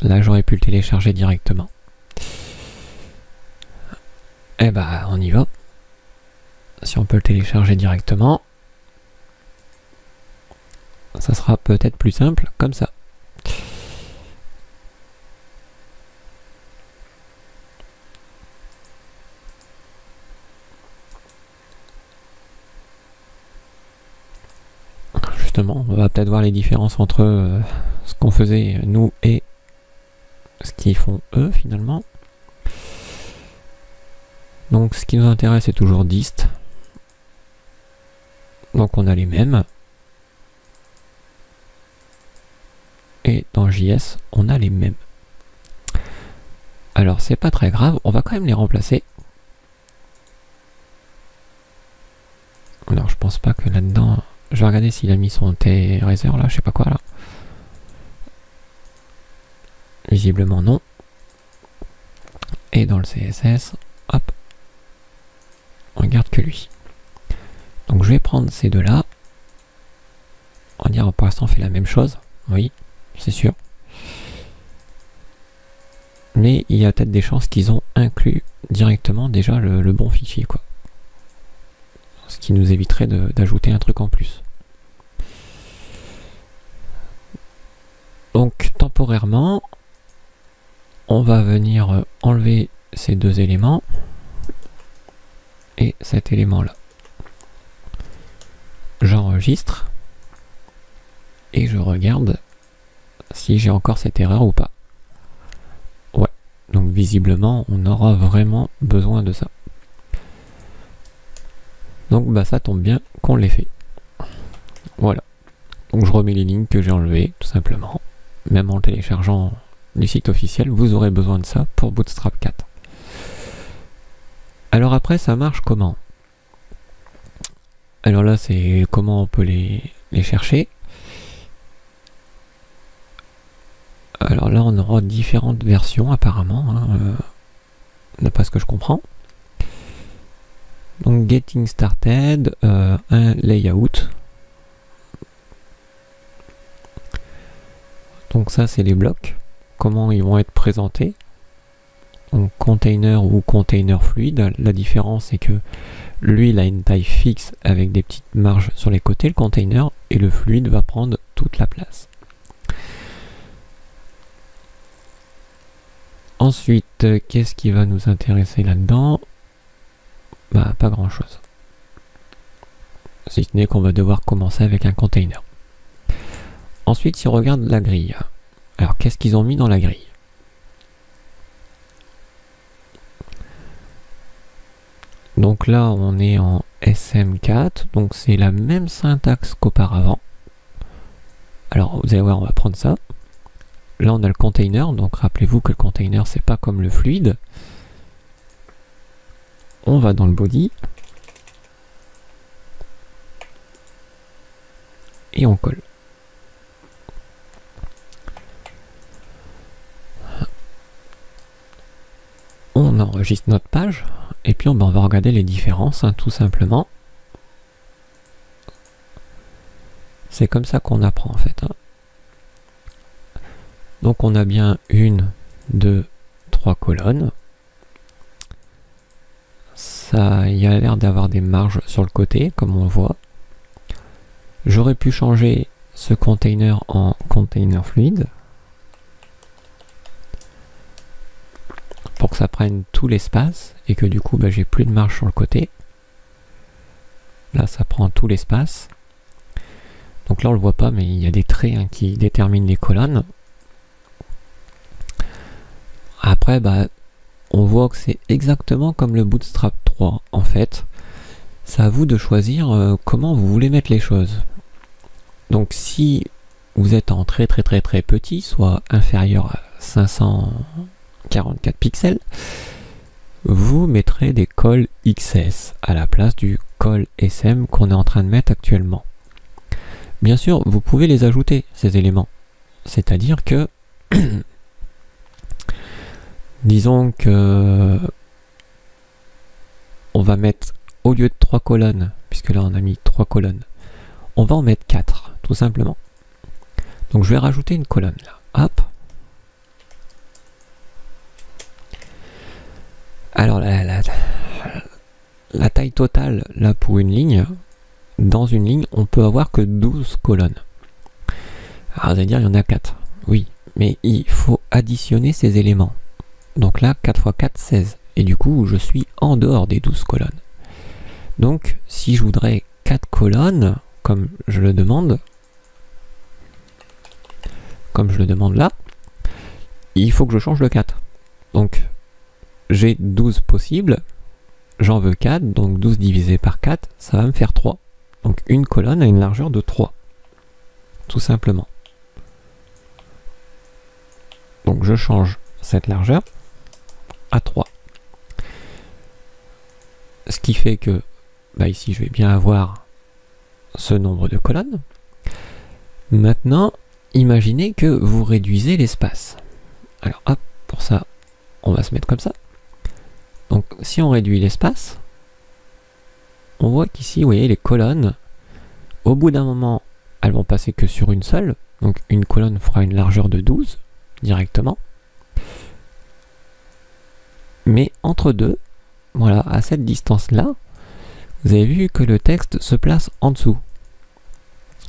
Là j'aurais pu le télécharger directement. Eh bah on y va. Si on peut le télécharger directement, ça sera peut-être plus simple comme ça. Justement, on va peut-être voir les différences entre ce qu'on faisait nous et ce qu'ils font eux finalement. Donc ce qui nous intéresse c'est toujours dist. Donc on a les mêmes. Et dans JS, on a les mêmes. Alors c'est pas très grave, on va quand même les remplacer. Alors je pense pas que là-dedans... Je vais regarder s'il a mis son T-Razer là, je sais pas quoi là. Visiblement non. Et dans le CSS, hop, on regarde que lui. Donc je vais prendre ces deux là. On va dire pour l'instant on fait la même chose. Oui, c'est sûr. Mais il y a peut-être des chances qu'ils ont inclus directement déjà le bon fichier quoi. Ce qui nous éviterait d'ajouter un truc en plus. Donc temporairement, on va venir enlever ces deux éléments et cet élément là. J'enregistre et je regarde si j'ai encore cette erreur ou pas. Ouais, donc visiblement on aura vraiment besoin de ça. Donc bah ça tombe bien qu'on l'ait fait. Voilà. Donc je remets les lignes que j'ai enlevées, tout simplement. Même en téléchargeant du site officiel, vous aurez besoin de ça pour Bootstrap 4. Alors après, ça marche comment? Alors là, c'est comment on peut les chercher. Alors là, on aura différentes versions apparemment, hein, d'après ce que je comprends. Donc Getting Started, un layout. Donc ça, c'est les blocs. Comment ils vont être présentés. Donc container ou container fluide. La différence, c'est que lui, il a une taille fixe avec des petites marges sur les côtés, le container, et le fluide va prendre toute la place. Ensuite, qu'est-ce qui va nous intéresser là-dedans? Bah, pas grand-chose. Si ce n'est qu'on va devoir commencer avec un container. Ensuite, si on regarde la grille, alors qu'est-ce qu'ils ont mis dans la grille? Donc là, on est en SM4, donc c'est la même syntaxe qu'auparavant. Alors, vous allez voir, on va prendre ça. Là, on a le container, donc rappelez-vous que le container, c'est pas comme le fluide. On va dans le body. Et on colle. On enregistre notre page. Et puis on va regarder les différences, hein, tout simplement. C'est comme ça qu'on apprend en fait. Hein. Donc on a bien 1, 2, 3 colonnes. Ça, il y a l'air d'avoir des marges sur le côté, comme on voit. J'aurais pu changer ce container en container fluide. Pour que ça prenne tout l'espace et que du coup bah, j'ai plus de marge sur le côté. Là ça prend tout l'espace. Donc là on le voit pas mais il y a des traits hein, qui déterminent les colonnes. Après bah, on voit que c'est exactement comme le Bootstrap 3 en fait. C'est à vous de choisir comment vous voulez mettre les choses. Donc si vous êtes en très petit, soit inférieur à 544 pixels, vous mettrez des cols XS à la place du col SM qu'on est en train de mettre actuellement. Bien sûr, vous pouvez les ajouter, ces éléments. C'est-à-dire que, disons que on va mettre, au lieu de 3 colonnes, puisque là on a mis 3 colonnes, on va en mettre 4, tout simplement. Donc je vais rajouter une colonne là. Hop. Alors la taille totale là pour une ligne, dans une ligne on peut avoir que 12 colonnes. Alors vous allez dire il y en a 4. Oui, mais il faut additionner ces éléments. Donc là 4 x 4, 16. Et du coup je suis en dehors des 12 colonnes. Donc si je voudrais 4 colonnes, comme je le demande là, il faut que je change le 4. Donc j'ai 12 possibles, j'en veux 4, donc 12 divisé par 4, ça va me faire 3. Donc une colonne a une largeur de 3. Tout simplement. Donc je change cette largeur à 3. Ce qui fait que, bah ici je vais bien avoir ce nombre de colonnes. Maintenant, imaginez que vous réduisez l'espace. Alors hop, pour ça, on va se mettre comme ça. Donc si on réduit l'espace, on voit qu'ici, vous voyez, les colonnes, au bout d'un moment, elles vont passer que sur une seule. Donc une colonne fera une largeur de 12 directement. Mais entre deux, voilà, à cette distance-là, vous avez vu que le texte se place en dessous.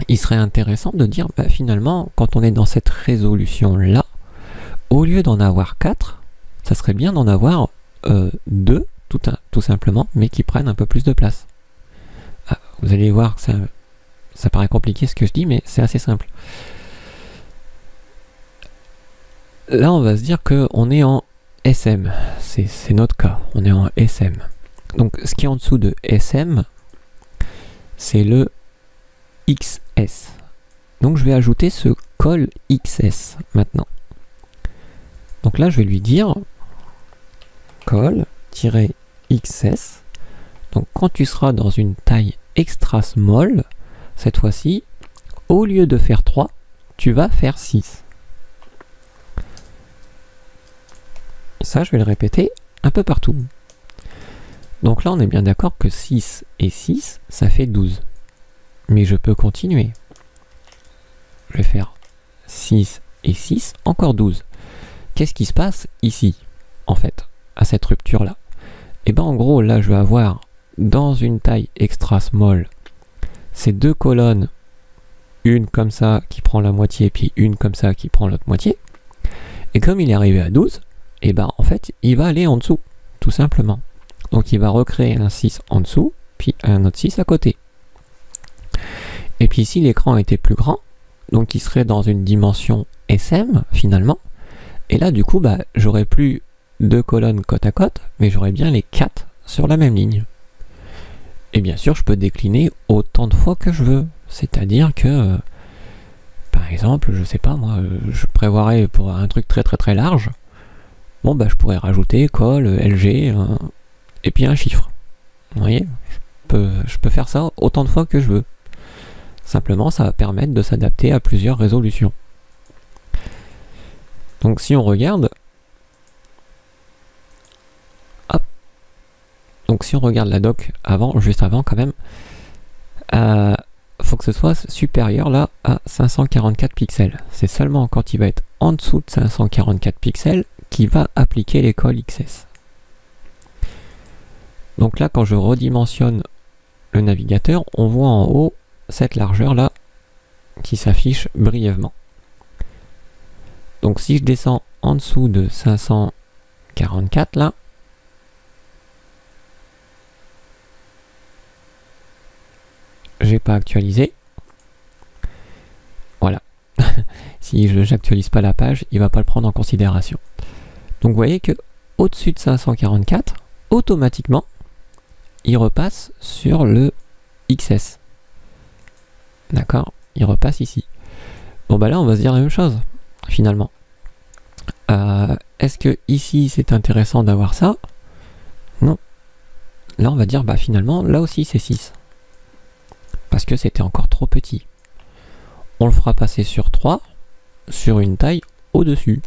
Il serait intéressant de dire, bah, finalement, quand on est dans cette résolution-là, au lieu d'en avoir 4, ça serait bien d'en avoir 2, tout simplement, mais qui prennent un peu plus de place. Ah, vous allez voir que ça paraît compliqué ce que je dis, mais c'est assez simple. Là, on va se dire qu'on est en SM. C'est notre cas, on est en SM. Donc, ce qui est en dessous de SM, c'est le XS. Donc, je vais ajouter ce col XS maintenant. Donc là, je vais lui dire col-XS. Donc, quand tu seras dans une taille extra small, cette fois-ci, au lieu de faire 3, tu vas faire 6. Ça, je vais le répéter un peu partout. Donc là, on est bien d'accord que 6 et 6, ça fait 12. Mais je peux continuer. Je vais faire 6 et 6, encore 12. Qu'est-ce qui se passe ici, en fait, à cette rupture-là? Et bien en gros, là, je vais avoir, dans une taille extra small, ces deux colonnes, une comme ça qui prend la moitié, puis une comme ça qui prend l'autre moitié. Et comme il est arrivé à 12, et ben en fait, il va aller en dessous, tout simplement. Donc il va recréer un 6 en dessous, puis un autre 6 à côté. Et puis si l'écran était plus grand, donc il serait dans une dimension SM finalement, et là du coup bah, j'aurais plus deux colonnes côte à côte, mais j'aurais bien les 4 sur la même ligne. Et bien sûr je peux décliner autant de fois que je veux, c'est-à-dire que par exemple, je sais pas moi, je prévoirais pour un truc très large, bon bah je pourrais rajouter col, LG, et puis un chiffre. Vous voyez, je peux faire ça autant de fois que je veux. Simplement, ça va permettre de s'adapter à plusieurs résolutions. Donc si on regarde, hop, donc si on regarde la doc avant, juste avant quand même, faut que ce soit supérieur là à 544 pixels. C'est seulement quand il va être en dessous de 544 pixels qu'il va appliquer l'école XS. Donc là, quand je redimensionne le navigateur, on voit en haut cette largeur là qui s'affiche brièvement. Donc si je descends en dessous de 544 là, j'ai pas actualisé. Voilà. Si je n'actualise pas la page, il va pas le prendre en considération. Donc vous voyez que au-dessus de 544, automatiquement, il repasse sur le XS. D'accord? Il repasse ici. Bon bah là, on va se dire la même chose, finalement. Est-ce que ici, c'est intéressant d'avoir ça? Non. Là, on va dire, bah finalement, là aussi, c'est 6. Parce que c'était encore trop petit. On le fera passer sur 3, sur une taille au-dessus.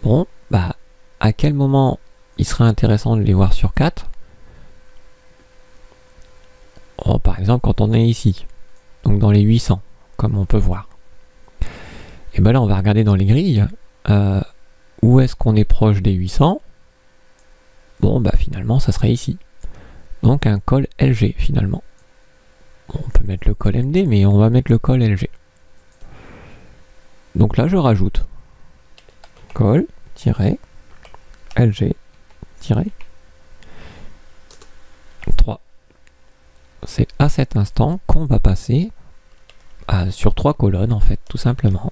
Bon, bah, à quel moment il serait intéressant de les voir sur 4? Oh, par exemple, quand on est ici, donc dans les 800, comme on peut voir. Et ben là, on va regarder dans les grilles, où est-ce qu'on est proche des 800? Bon, bah finalement, ça serait ici. Donc un col LG, finalement. On peut mettre le col MD, mais on va mettre le col LG. Donc là, je rajoute col-LG-3. C'est à cet instant qu'on va passer sur 3 colonnes, en fait, tout simplement.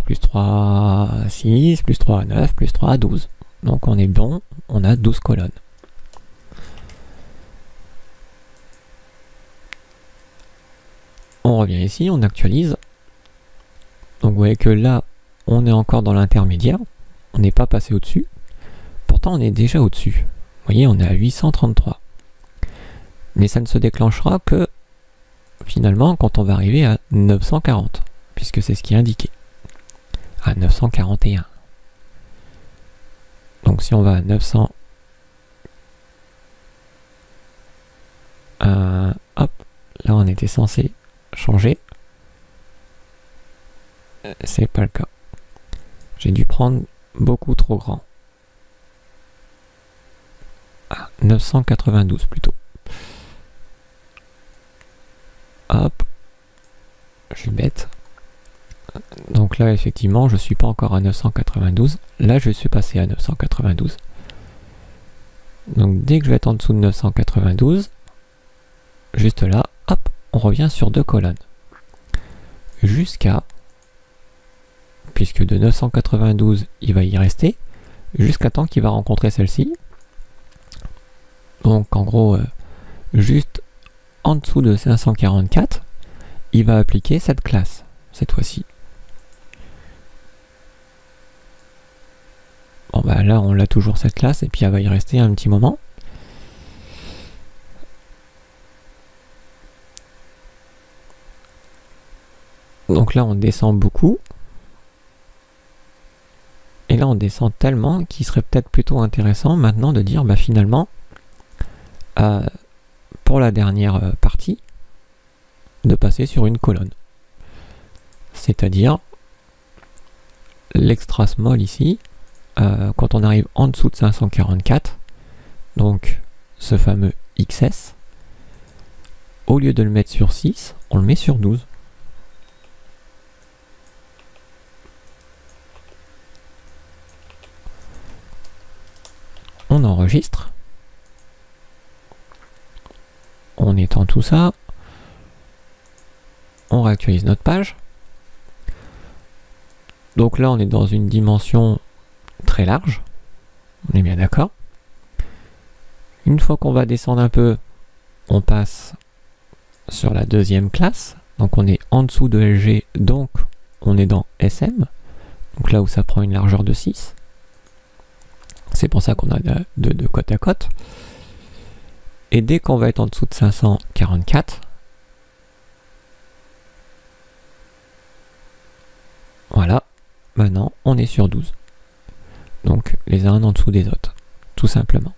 Plus 3, 6, plus 3, 9, plus 3, 12. Donc on est bon, on a 12 colonnes. On revient ici, on actualise. Donc vous voyez que là, on est encore dans l'intermédiaire. On n'est pas passé au-dessus. Pourtant, on est déjà au-dessus. Vous voyez, on est à 833. Mais ça ne se déclenchera que, finalement, quand on va arriver à 940. Puisque c'est ce qui est indiqué. À 941. Donc si on va à 900, hop, là on était censé changer. C'est pas le cas. J'ai dû prendre beaucoup trop grand. Ah, 992 plutôt. Hop, je suis bête. Donc là, effectivement, je ne suis pas encore à 992. Là, je suis passé à 992. Donc dès que je vais être en dessous de 992, juste là, hop, on revient sur 2 colonnes. Jusqu'à, puisque de 992, il va y rester, jusqu'à temps qu'il va rencontrer celle-ci. Donc en gros, juste en dessous de 544, il va appliquer cette classe, cette fois-ci. Bon bah là on a toujours cette classe et puis elle va y rester un petit moment. Donc là on descend beaucoup. Et là on descend tellement qu'il serait peut-être plutôt intéressant maintenant de dire bah finalement pour la dernière partie de passer sur une colonne. C'est-à-dire l'extra small ici, quand on arrive en dessous de 544, donc ce fameux XS, au lieu de le mettre sur 6, on le met sur 12. On enregistre. On étend tout ça. On réactualise notre page. Donc là, on est dans une dimension très large. On est bien d'accord. Une fois qu'on va descendre un peu, on passe sur la deuxième classe. Donc on est en dessous de LG, donc on est dans SM. Donc là où ça prend une largeur de 6. C'est pour ça qu'on a de côte à côte. Et dès qu'on va être en dessous de 544, voilà, maintenant on est sur 12. Donc les uns en dessous des autres, tout simplement.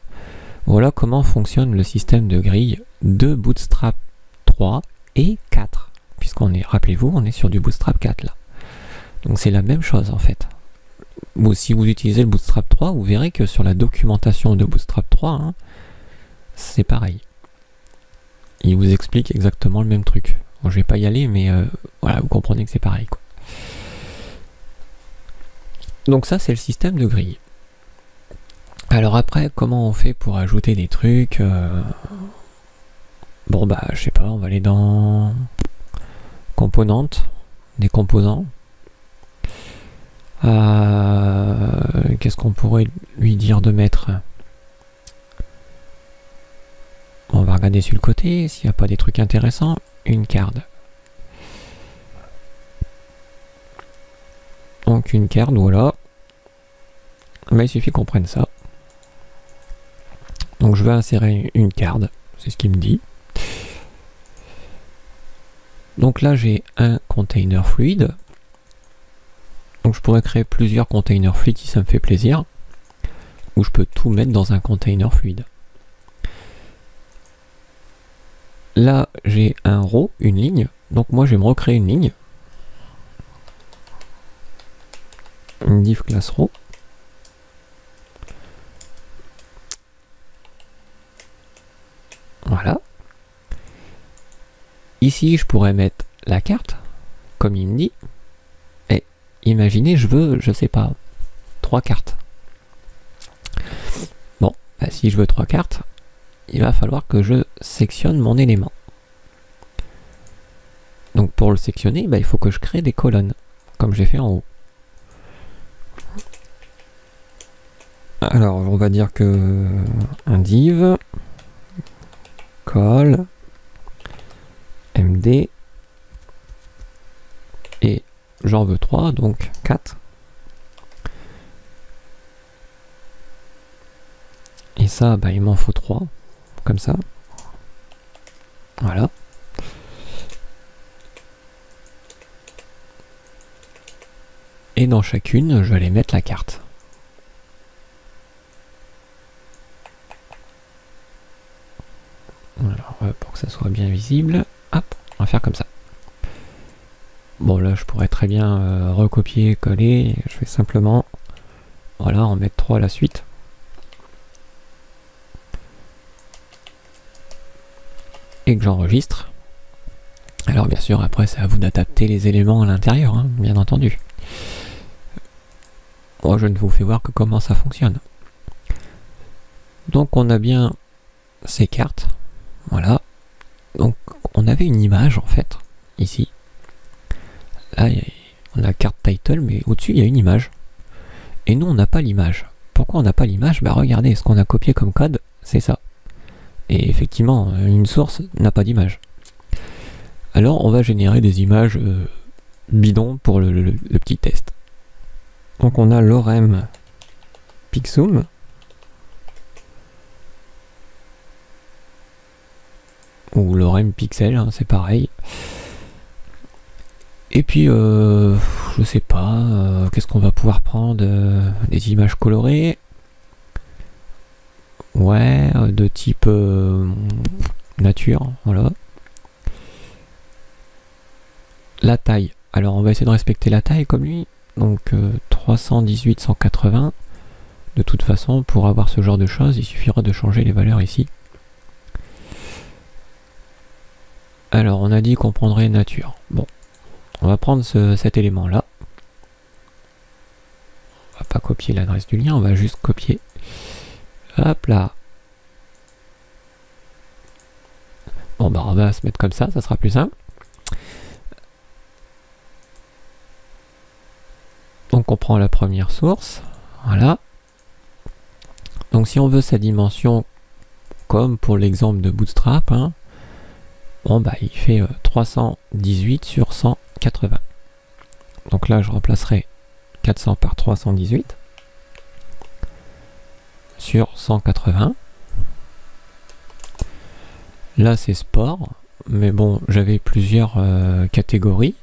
Voilà comment fonctionne le système de grille de Bootstrap 3 et 4. Puisqu'on est, rappelez-vous, on est sur du Bootstrap 4 là. Donc c'est la même chose en fait. Ou si vous utilisez le Bootstrap 3, vous verrez que sur la documentation de Bootstrap 3, hein, c'est pareil. Il vous explique exactement le même truc. Bon, je vais pas y aller, mais voilà, vous comprenez que c'est pareil, quoi. Donc ça, c'est le système de grille. Alors après, comment on fait pour ajouter des trucs Bon bah, je sais pas, on va aller dans composantes, des composants. Qu'est-ce qu'on pourrait lui dire de mettre? On va regarder sur le côté, s'il n'y a pas des trucs intéressants. Une carte. Donc une carte, voilà. Mais il suffit qu'on prenne ça. Donc je vais insérer une carte, c'est ce qu'il me dit. Donc là j'ai un container fluide. Donc je pourrais créer plusieurs containers fluides si ça me fait plaisir. Ou je peux tout mettre dans un container fluide. Là j'ai un row, une ligne. Donc moi je vais me recréer une ligne. Une div class row. Voilà. Ici je pourrais mettre la carte, comme il me dit. Et imaginez je veux, je sais pas, 3 cartes. Bon, bah, si je veux 3 cartes, il va falloir que je sectionne mon élément. Donc pour le sectionner, bah, il faut que je crée des colonnes, comme j'ai fait en haut. Alors on va dire que un div call md et j'en veux 3, donc 4. Et ça, bah, il m'en faut 3, comme ça. Voilà. Et dans chacune, je vais aller mettre la carte. Alors, pour que ça soit bien visible, hop, on va faire comme ça. Bon, là, je pourrais très bien recopier, coller. Je vais simplement, voilà, en mettre 3 à la suite. Et que j'enregistre. Alors, bien sûr, après, c'est à vous d'adapter les éléments à l'intérieur, hein, bien entendu. Moi, je ne vous fais voir que comment ça fonctionne. Donc, on a bien ces cartes. Voilà. Donc, on avait une image, en fait, ici. Là, on a carte title, mais au-dessus, il y a une image. Et nous, on n'a pas l'image. Pourquoi on n'a pas l'image? Bah, regardez, ce qu'on a copié comme code, c'est ça. Et effectivement, une source n'a pas d'image. Alors, on va générer des images bidons pour le petit test. Donc, on a lorem pixum. Ou lorem pixel, hein, c'est pareil. Et puis, je sais pas, qu'est-ce qu'on va pouvoir prendre, des images colorées. Ouais, de type nature, voilà. La taille. Alors on va essayer de respecter la taille comme lui. Donc 318, 180. De toute façon, pour avoir ce genre de choses, il suffira de changer les valeurs ici. Alors on a dit qu'on prendrait nature. Bon, on va prendre cet élément-là. On va pas copier l'adresse du lien, on va juste copier. Hop là. Bon bah on va se mettre comme ça sera plus simple. Donc on prend la première source, voilà. Donc si on veut sa dimension, comme pour l'exemple de Bootstrap, hein, bon bah il fait 318 sur 180. Donc là je remplacerai 400 par 318 sur 180. Là c'est sport, mais bon j'avais plusieurs catégories.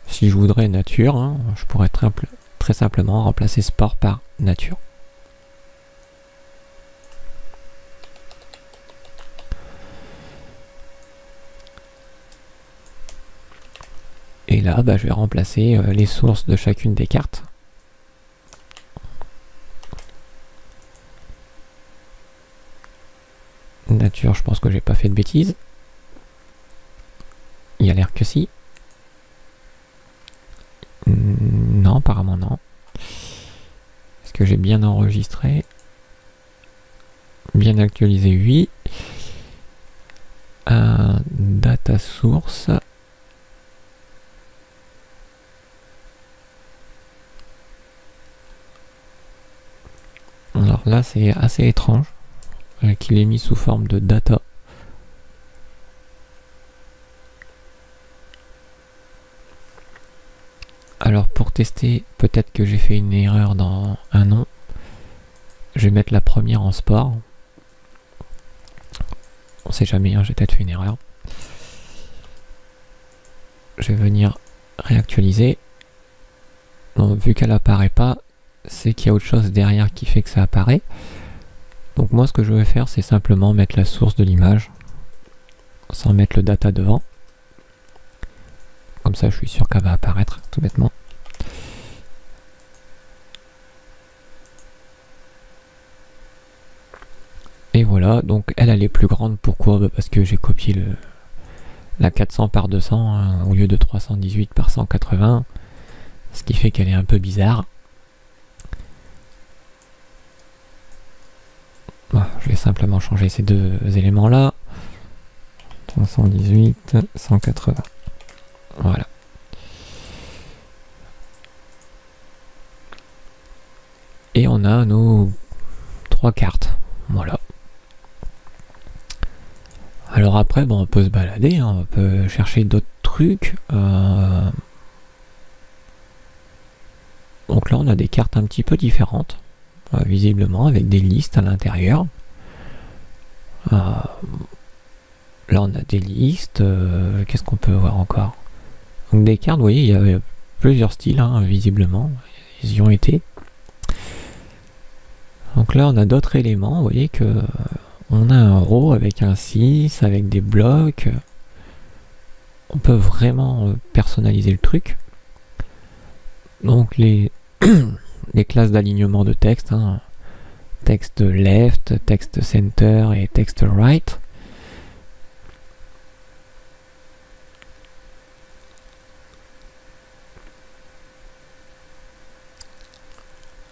Si je voudrais nature, hein, je pourrais très simplement remplacer sport par nature. Et là, bah, je vais remplacer les sources de chacune des cartes. Nature, je pense que j'ai pas fait de bêtises. Il y a l'air que si. Non, apparemment non. Est-ce que j'ai bien enregistré? Bien actualisé, oui. Data source. Alors là, c'est assez étrange qu'il est mis sous forme de data. Alors pour tester, peut-être que j'ai fait une erreur dans un nom. Je vais mettre la première en sport. On sait jamais, hein, j'ai peut-être fait une erreur. Je vais venir réactualiser. Donc, vu qu'elle apparaît pas, c'est qu'il y a autre chose derrière qui fait que ça apparaît. Donc moi ce que je vais faire, c'est simplement mettre la source de l'image sans mettre le data devant. Comme ça je suis sûr qu'elle va apparaître tout bêtement. Et voilà, donc elle est plus grande. Pourquoi? Parce que j'ai copié la 400 par 200 hein, au lieu de 318 par 180, ce qui fait qu'elle est un peu bizarre. Bon, je vais simplement changer ces deux éléments là. 318, 180. Voilà. Et on a nos 3 cartes. Voilà. Alors après, bon, on peut se balader, hein, on peut chercher d'autres trucs. Donc là, on a des cartes un petit peu différentes, visiblement, avec des listes à l'intérieur. Là, on a des listes. Qu'est-ce qu'on peut voir encore? Donc des cartes, vous voyez, il y avait plusieurs styles, hein, visiblement. Ils y ont été. Donc là, on a d'autres éléments. Vous voyez que on a un row avec un 6, avec des blocs. On peut vraiment personnaliser le truc. Donc les, les classes d'alignement de texte, hein, texte left, texte center et texte right.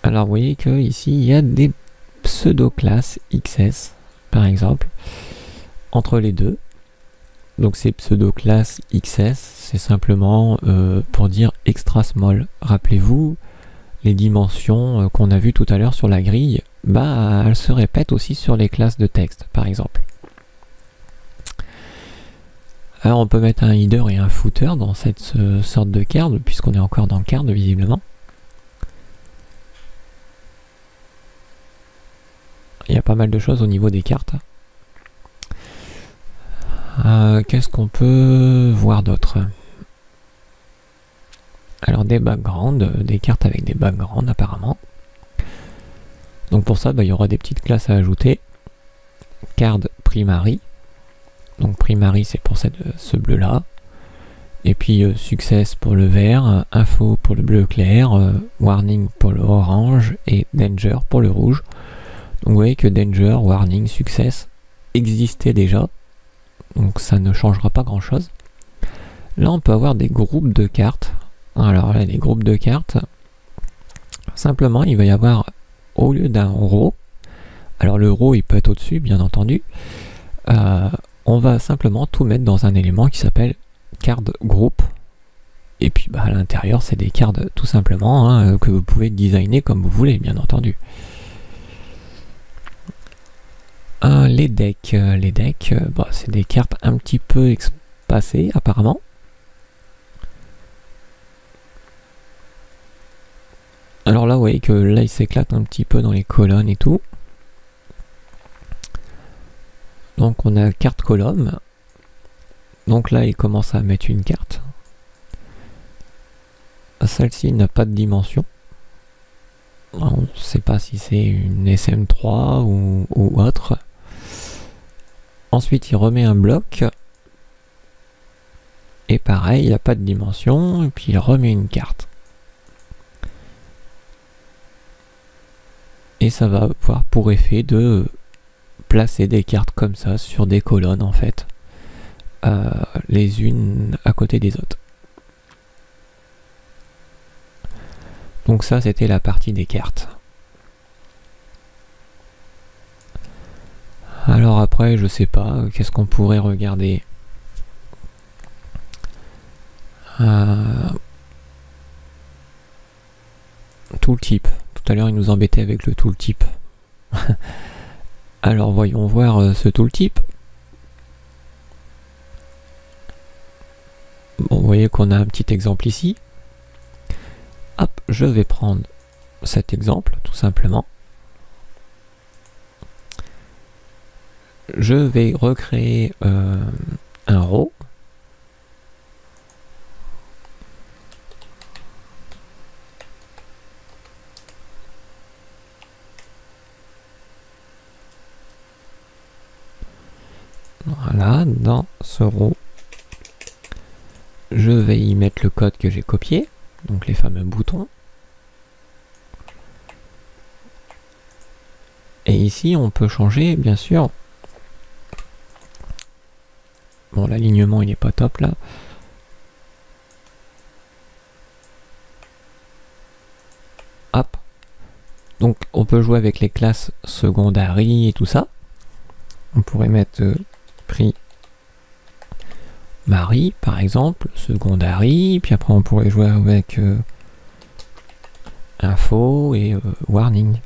Alors vous voyez que ici il y a des pseudo-classes XS par exemple entre les deux. Donc ces pseudo-classes XS, c'est simplement pour dire extra small. Rappelez-vous les dimensions qu'on a vues tout à l'heure sur la grille, bah elles se répètent aussi sur les classes de texte par exemple. Alors on peut mettre un header et un footer dans cette sorte de card, puisqu'on est encore dans card visiblement. Il y a pas mal de choses au niveau des cartes. Qu'est-ce qu'on peut voir d'autre? Alors des backgrounds, des cartes avec des backgrounds apparemment. Donc pour ça, il y aura des petites classes à ajouter. Card primary. Donc primary c'est pour ce bleu là. Et puis success pour le vert, info pour le bleu clair, warning pour le orange et danger pour le rouge. Donc vous voyez que danger, warning, success existaient déjà. Donc ça ne changera pas grand chose. Là on peut avoir des groupes de cartes. Alors là les groupes de cartes, simplement il va y avoir au lieu d'un row, alors le row il peut être au-dessus bien entendu, on va simplement tout mettre dans un élément qui s'appelle card group. Et puis à l'intérieur c'est des cartes tout simplement hein, que vous pouvez designer comme vous voulez bien entendu. Les decks, c'est des cartes un petit peu espacées apparemment. Alors là, vous voyez que là, il s'éclate un petit peu dans les colonnes et tout. Donc on a carte colonne. Donc là, il commence à mettre une carte. Celle-ci n'a pas de dimension. On ne sait pas si c'est une SM3 ou autre. Ensuite, il remet un bloc. Et pareil, il n'a pas de dimension. Et puis il remet une carte. Et ça va avoir pour effet de placer des cartes comme ça sur des colonnes en fait. Les unes à côté des autres. Donc ça c'était la partie des cartes. Alors après je sais pas, qu'est-ce qu'on pourrait regarder. Tooltip. Tout à l'heure il nous embêtait avec le tooltip. Alors voyons voir ce tooltip. Bon, vous voyez qu'on a un petit exemple ici. Hop, je vais prendre cet exemple tout simplement. Je vais recréer un row. Voilà, dans ce row, je vais y mettre le code que j'ai copié, donc les fameux boutons. Et ici, on peut changer, bien sûr. Bon, l'alignement, il n'est pas top, là. Hop. Donc, on peut jouer avec les classes secondary et tout ça. On pourrait mettre primary, par exemple, secondary, puis après, on pourrait jouer avec info et warning.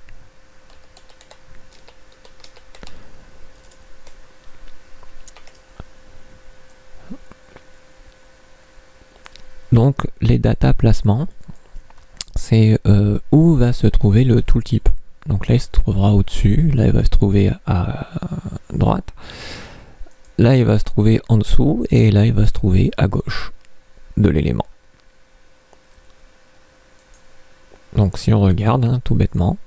Donc les data placements, c'est où va se trouver le tooltip. Donc là il se trouvera au-dessus, là il va se trouver à droite, là il va se trouver en dessous, et là il va se trouver à gauche de l'élément. Donc si on regarde, hein, tout bêtement,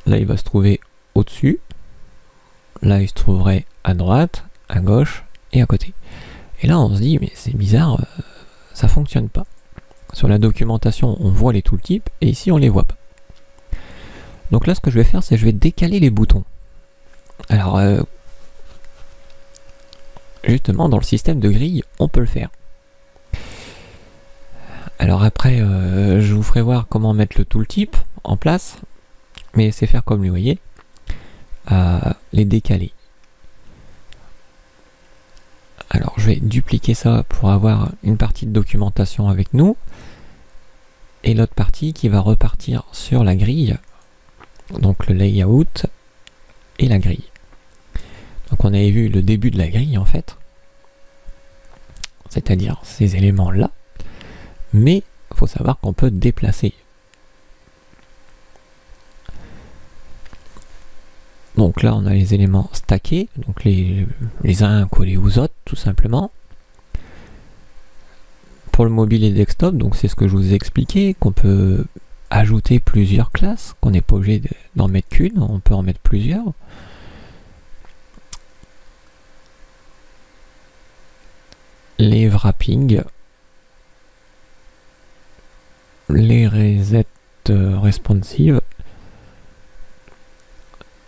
là il va se trouver au-dessus, là il se trouverait à droite, à gauche et à côté. Et là on se dit mais c'est bizarre, ça fonctionne pas. Sur la documentation on voit les tooltips et ici on les voit pas. Donc là ce que je vais faire c'est je vais décaler les boutons. Alors justement dans le système de grille on peut le faire. Alors après je vous ferai voir comment mettre le tooltip en place, mais c'est faire comme vous voyez, les décaler. Alors je vais dupliquer ça pour avoir une partie de documentation avec nous et l'autre partie qui va repartir sur la grille, donc le layout et la grille. Donc on avait vu le début de la grille en fait, c'est-à-dire ces éléments là, mais il faut savoir qu'on peut déplacer. Donc là on a les éléments stackés, donc les uns collés aux autres tout simplement. pour le mobile et desktop, donc c'est ce que je vous ai expliqué, qu'on peut ajouter plusieurs classes, qu'on n'est pas obligé d'en mettre qu'une, on peut en mettre plusieurs. Les wrapping, les resets responsive.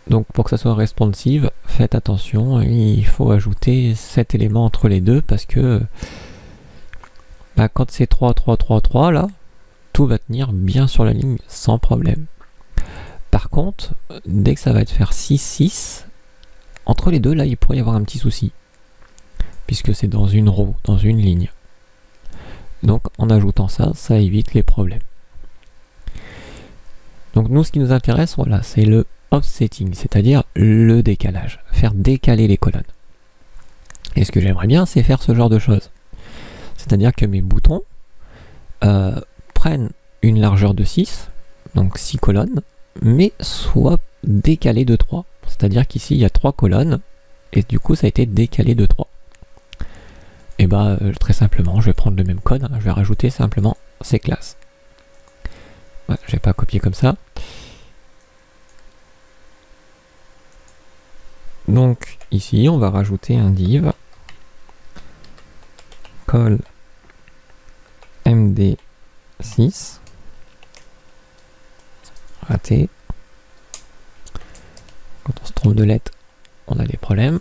Donc pour que ça soit responsive, faites attention, il faut ajouter cet élément entre les deux parce que quand c'est 3, 3, 3, 3 là, tout va tenir bien sur la ligne sans problème. Par contre, dès que ça va être faire 6, 6, entre les deux là, il pourrait y avoir un petit souci. Puisque c'est dans une row, dans une ligne. Donc en ajoutant ça, ça évite les problèmes. Donc nous, ce qui nous intéresse, voilà, c'est le offsetting, c'est-à-dire le décalage, faire décaler les colonnes. Et ce que j'aimerais bien, c'est faire ce genre de choses. C'est-à-dire que mes boutons prennent une largeur de 6, donc 6 colonnes, mais soient décalés de 3. C'est-à-dire qu'ici, il y a 3 colonnes, et du coup, ça a été décalé de 3. Et bah, très simplement, je vais prendre le même code, hein, je vais rajouter simplement ces classes. Ouais, je vais pas copier comme ça. Donc ici, on va rajouter un div call md6 raté. Quand on se trompe de lettre, on a des problèmes.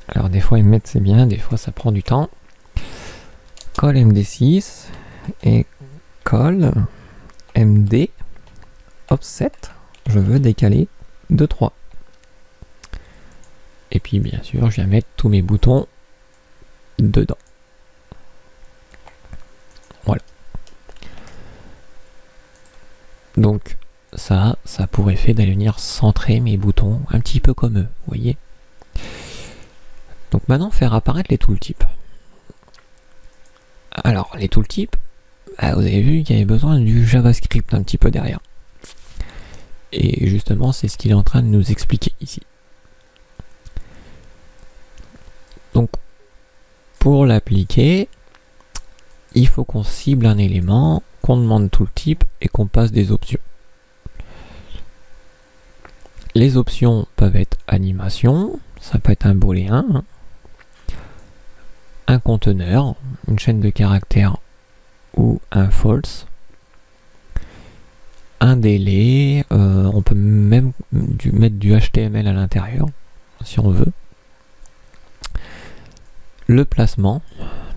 Alors des fois ils mettent c'est bien, des fois ça prend du temps. Call md6 et call md offset, je veux décaler de 3. Et puis bien sûr je viens mettre tous mes boutons dedans. Voilà. Donc ça pour effet d'aller venir centrer mes boutons un petit peu comme eux, vous voyez. Donc maintenant, faire apparaître les tooltips. Alors, les tooltips, vous avez vu qu'il y avait besoin du JavaScript un petit peu derrière. Et justement, c'est ce qu'il est en train de nous expliquer ici. Donc, pour l'appliquer, il faut qu'on cible un élément, qu'on demande tooltip et qu'on passe des options. Les options peuvent être animation, ça peut être un booléen, hein, un conteneur, une chaîne de caractères ou un false, un délai, on peut même mettre du HTML à l'intérieur si on veut. Le placement,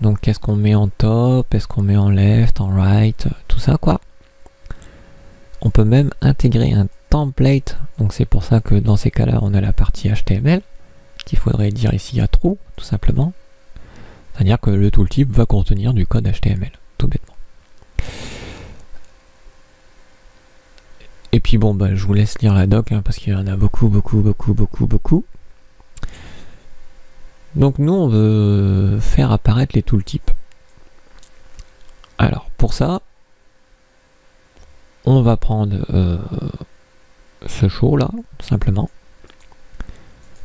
donc qu'est-ce qu'on met en top, est-ce qu'on met en left, en right, tout ça quoi. On peut même intégrer un template, donc c'est pour ça que dans ces cas-là on a la partie HTML qu'il faudrait dire ici à true tout simplement. C'est-à-dire que le tooltip va contenir du code HTML, tout bêtement. Et puis bon, bah, je vous laisse lire la doc, hein, parce qu'il y en a beaucoup. Donc nous, on veut faire apparaître les tooltips. Alors, pour ça, on va prendre ce show là, tout simplement.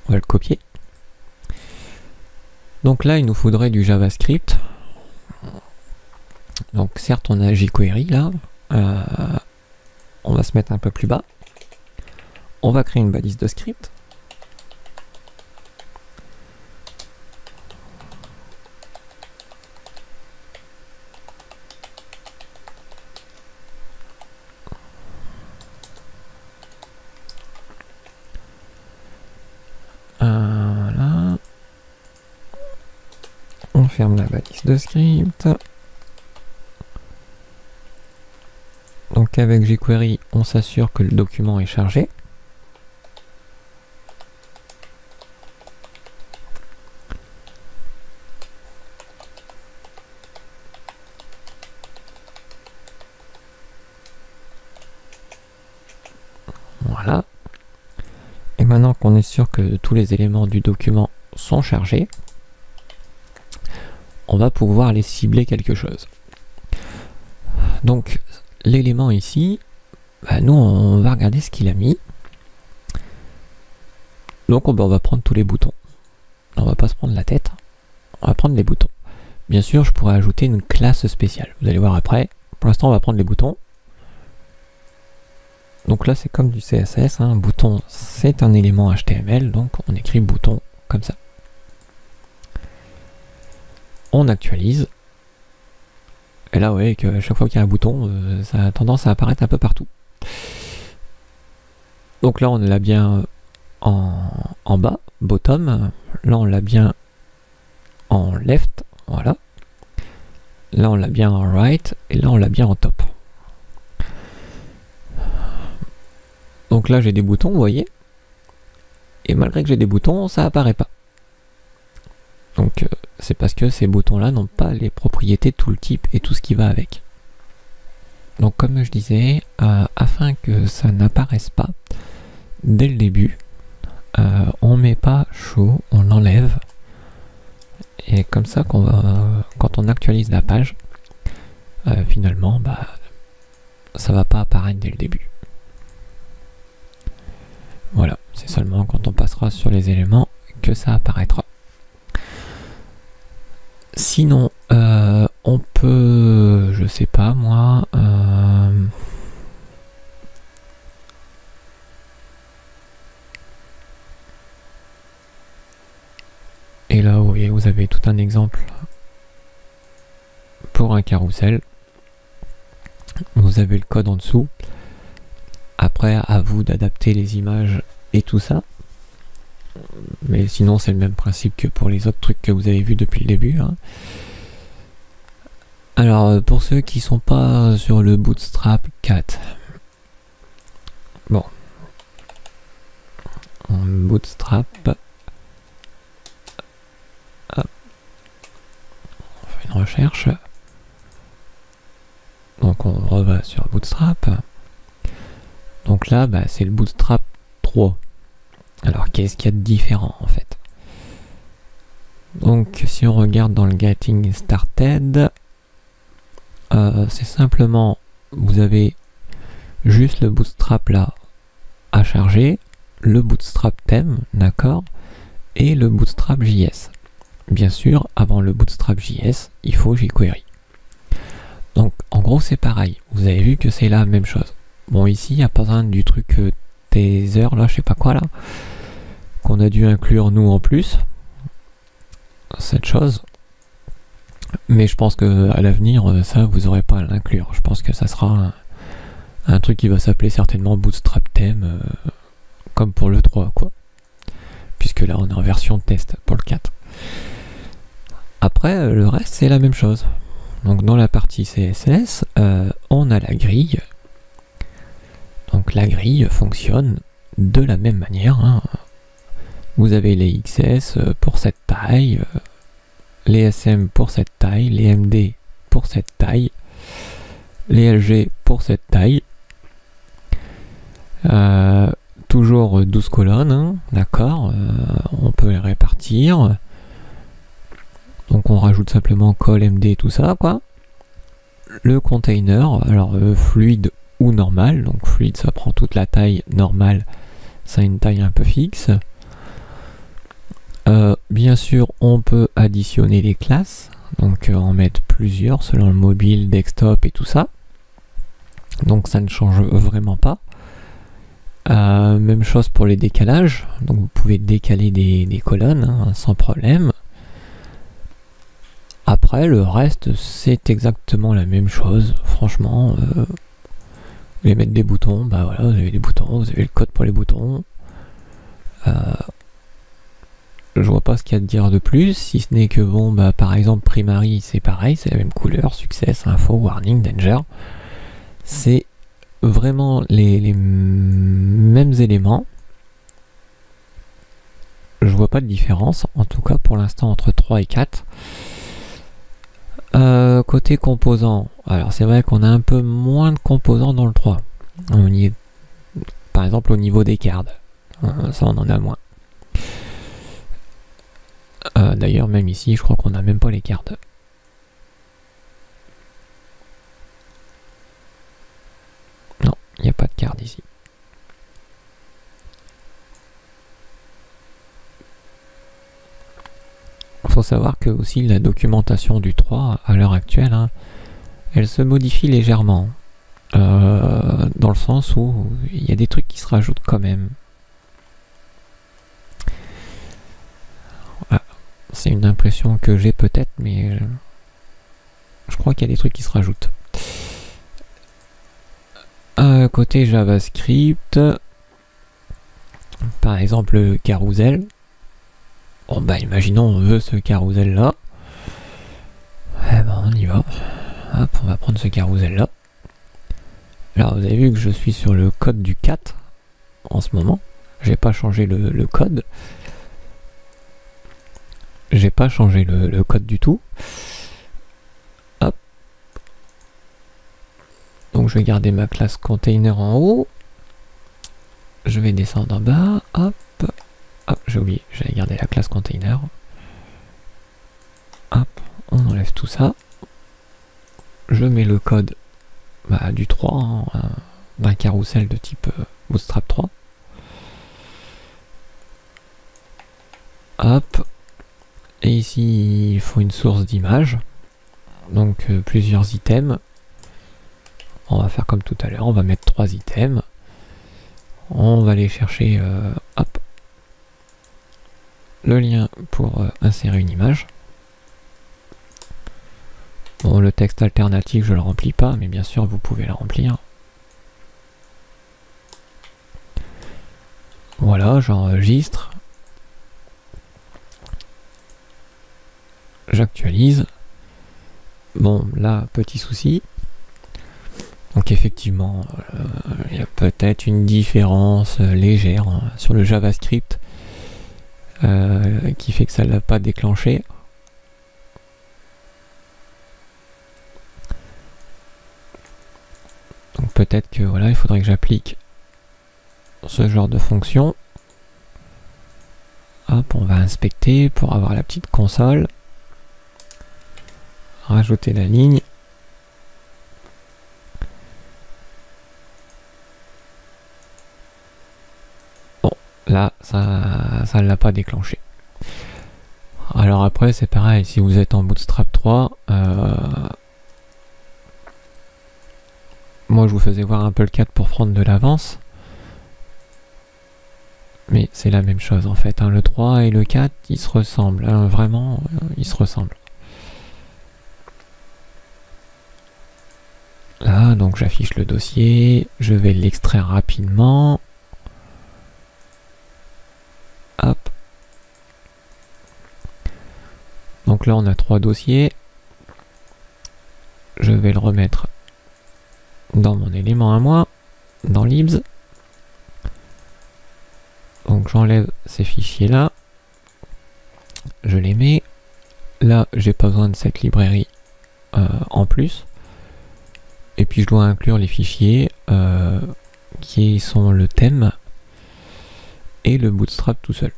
On va le copier. Donc là, il nous faudrait du JavaScript. Donc certes, on a jQuery là. On va se mettre un peu plus bas. On va créer une balise de script. Voilà. On ferme la balise de script. Donc avec jQuery, on s'assure que le document est chargé. Voilà. Et maintenant qu'on est sûr que tous les éléments du document sont chargés, on va pouvoir aller cibler quelque chose. Donc l'élément ici, bah nous on va regarder ce qu'il a mis. Donc on va prendre tous les boutons. On va pas se prendre la tête, on va prendre les boutons. Bien sûr, je pourrais ajouter une classe spéciale. Vous allez voir après. Pour l'instant, on va prendre les boutons. Donc là, c'est comme du CSS. Hein. Bouton, c'est un élément HTML, donc on écrit bouton comme ça. On actualise. Et là, vous voyez que chaque fois qu'il y a un bouton, ça a tendance à apparaître un peu partout. Donc là, on l'a bien en bas, bottom. Là, on l'a bien en left, voilà. Là, on l'a bien en right, et là, on l'a bien en top. Donc là, j'ai des boutons, vous voyez. Et malgré que j'ai des boutons, ça apparaît pas. Donc, c'est parce que ces boutons-là n'ont pas les propriétés tooltip et tout ce qui va avec. Donc, comme je disais, afin que ça n'apparaisse pas dès le début, on met pas show, on l'enlève. Et comme ça, quand on actualise la page, finalement, ça va pas apparaître dès le début. Voilà, c'est seulement quand on passera sur les éléments que ça apparaîtra. Sinon, on peut, je sais pas moi, et là, vous voyez, vous avez tout un exemple pour un carrousel. Vous avez le code en dessous. Après, à vous d'adapter les images et tout ça. Mais sinon, c'est le même principe que pour les autres trucs que vous avez vus depuis le début. Hein. Alors, pour ceux qui sont pas sur le Bootstrap 4. Bon. En Bootstrap. Hop. On fait une recherche. Donc, on reva sur Bootstrap. Donc là, c'est le Bootstrap 3. Alors, qu'est-ce qu'il y a de différent, en fait? Donc, si on regarde dans le Getting Started, c'est simplement, vous avez juste le Bootstrap là à charger, le Bootstrap thème, d'accord, et le Bootstrap JS. Bien sûr, avant le Bootstrap JS, il faut jQuery. Donc, en gros, c'est pareil. Vous avez vu que c'est la même chose. Bon, ici, il n'y a pas besoin du truc Tether, là, je sais pas quoi, là, qu'on a dû inclure, nous, en plus. Cette chose. Mais je pense que à l'avenir, ça, vous n'aurez pas à l'inclure. Je pense que ça sera un truc qui va s'appeler certainement Bootstrap Theme, comme pour le 3, quoi. Puisque là, on est en version test pour le 4. Après, le reste, c'est la même chose. Donc, dans la partie CSS, on a la grille. Donc la grille fonctionne de la même manière. Hein. Vous avez les XS pour cette taille, les SM pour cette taille, les MD pour cette taille, les LG pour cette taille. Toujours 12 colonnes, hein, d'accord, on peut les répartir. Donc on rajoute simplement col, MD, tout ça, quoi. Le container, alors fluide ou normal, donc fluide ça prend toute la taille, normale ça a une taille un peu fixe. Bien sûr on peut additionner les classes, donc en mettre plusieurs selon le mobile, desktop et tout ça, donc ça ne change vraiment pas. Même chose pour les décalages, donc vous pouvez décaler des colonnes hein, sans problème. Après le reste c'est exactement la même chose, franchement. Vous voulez mettre des boutons, voilà, vous avez des boutons, vous avez le code pour les boutons. Je vois pas ce qu'il y a de dire de plus, si ce n'est que bon, par exemple, primary, c'est pareil, c'est la même couleur, success, info, warning, danger. C'est vraiment les mêmes éléments. Je vois pas de différence, en tout cas pour l'instant, entre 3 et 4. Côté composants, alors c'est vrai qu'on a un peu moins de composants dans le 3. Par exemple au niveau des cards, ça on en a moins. D'ailleurs même ici je crois qu'on n'a même pas les cards. Non, il n'y a pas de card ici. faut savoir que aussi la documentation du 3 à l'heure actuelle, hein, elle se modifie légèrement. Dans le sens où il y a des trucs qui se rajoutent quand même. Ah, c'est une impression que j'ai peut-être, mais je crois qu'il y a des trucs qui se rajoutent. Côté JavaScript, par exemple le carrousel. Bon bah imaginons on veut ce carrousel là. Eh ben on y va. Hop, on va prendre ce carrousel là. Alors vous avez vu que je suis sur le code du 4 en ce moment. J'ai pas changé le code. J'ai pas changé le code du tout. Hop. Donc je vais garder ma classe container en haut. Je vais descendre en bas. Hop. Hop, j'ai oublié, j'allais garder la classe container. Hop, on enlève tout ça. Je mets le code du 3, hein, d'un carrousel de type Bootstrap 3. Hop. Et ici, il faut une source d'image. Donc plusieurs items. On va faire comme tout à l'heure, on va mettre 3 items. On va aller chercher hop, le lien pour insérer une image. Bon, le texte alternatif, je le remplis pas, mais bien sûr, vous pouvez le remplir. Voilà, j'enregistre. J'actualise. Bon, là, petit souci. Donc effectivement, il y a peut-être une différence légère hein, sur le JavaScript qui fait que ça ne l'a pas déclenché. Donc peut-être que voilà, il faudrait que j'applique ce genre de fonction. Hop, on va inspecter pour avoir la petite console. Rajouter la ligne. Bon, là, ça ne l'a pas déclenché. Alors après, c'est pareil, si vous êtes en Bootstrap 3, moi je vous faisais voir un peu le 4 pour prendre de l'avance. Mais c'est la même chose en fait, hein. Le 3 et le 4, ils se ressemblent, hein. Vraiment, ils se ressemblent. Là, donc j'affiche le dossier, je vais l'extraire rapidement. Hop. Donc là, on a 3 dossiers. Je vais le remettre dans mon élément à moi, dans libs. Donc j'enlève ces fichiers là. Je les mets. Là, j'ai pas besoin de cette librairie en plus. Et puis je dois inclure les fichiers qui sont le thème et le bootstrap tout seul.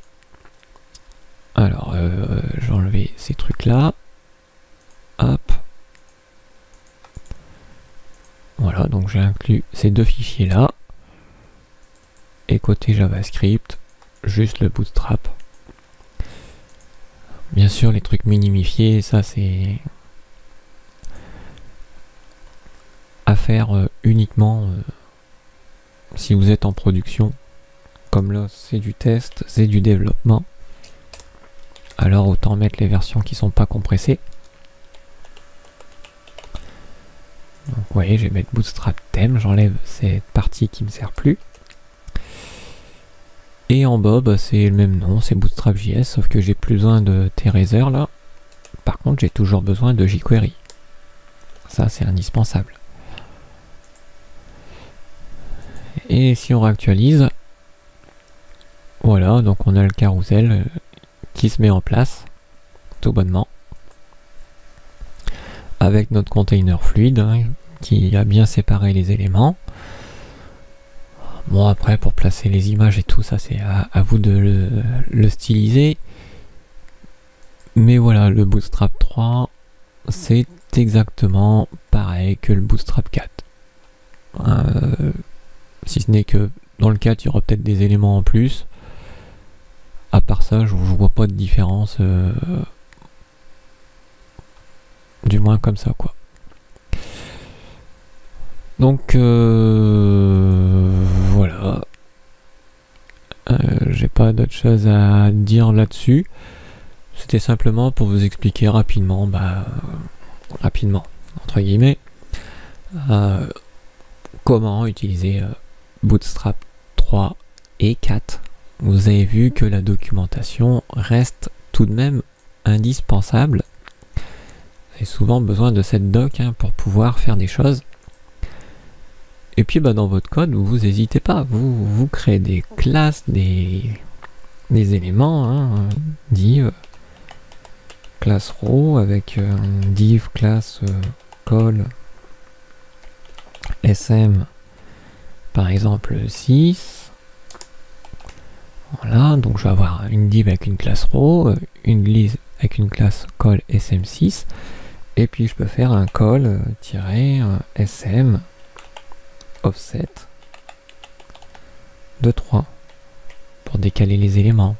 Alors, je vais enlever ces trucs là. Hop. Voilà, donc j'ai inclus ces 2 fichiers là. Et côté JavaScript, juste le bootstrap. Bien sûr, les trucs minimifiés, ça c'est à faire uniquement si vous êtes en production. Comme là, c'est du test, c'est du développement. Alors autant mettre les versions qui sont pas compressées. Donc vous voyez, je vais mettre bootstrap thème, j'enlève cette partie qui me sert plus. Et en bas, bah, c'est le même nom, c'est bootstrap.js, sauf que j'ai plus besoin de Terazer là. Par contre, j'ai toujours besoin de jQuery. Ça, c'est indispensable. Et si on réactualise, voilà, donc on a le carrousel qui se met en place tout bonnement avec notre container fluide hein, qui a bien séparé les éléments. Bon, après pour placer les images et tout ça, c'est à vous de le styliser, mais voilà, le Bootstrap 3 c'est exactement pareil que le Bootstrap 4, si ce n'est que dans le 4 il y aura peut-être des éléments en plus. À part ça, je vois pas de différence Du moins comme ça, quoi. Donc voilà. J'ai pas d'autre chose à dire là-dessus. C'était simplement pour vous expliquer rapidement, rapidement, entre guillemets, comment utiliser Bootstrap 3 et 4. Vous avez vu que la documentation reste tout de même indispensable. Vous avez souvent besoin de cette doc pour pouvoir faire des choses. Et puis dans votre code, vous n'hésitez pas, vous créez des classes, des éléments, div, classe row avec div classe call sm par exemple 6. Voilà, donc je vais avoir une div avec une classe row, une list avec une classe call sm6, et puis je peux faire un call sm offset de 3 pour décaler les éléments.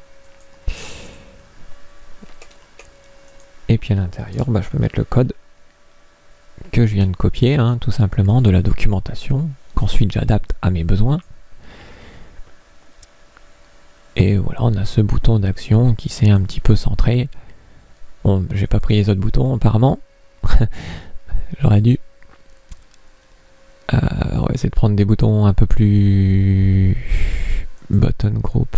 Et puis à l'intérieur, je peux mettre le code que je viens de copier, tout simplement, de la documentation, qu'ensuite j'adapte à mes besoins. Et voilà, on a ce bouton d'action qui s'est un petit peu centré. Bon, j'ai pas pris les autres boutons apparemment. J'aurais dû. On va essayer de prendre des boutons un peu plus button group.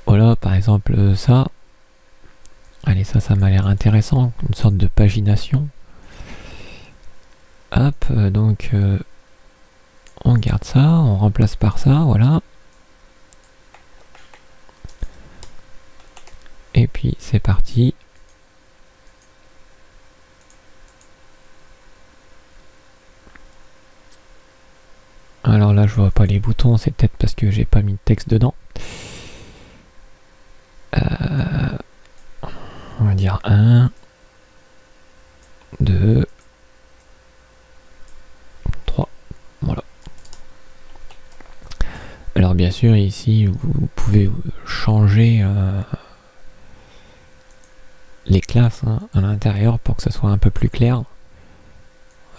Voilà, par exemple ça. Allez, ça m'a l'air intéressant, une sorte de pagination. Hop, donc on garde ça, on remplace par ça, voilà. Et puis c'est parti. Alors là je vois pas les boutons, c'est peut-être parce que j'ai pas mis de texte dedans. On va dire 1, 2, 3, voilà. Alors bien sûr ici vous pouvez changer les classes à l'intérieur pour que ça soit un peu plus clair.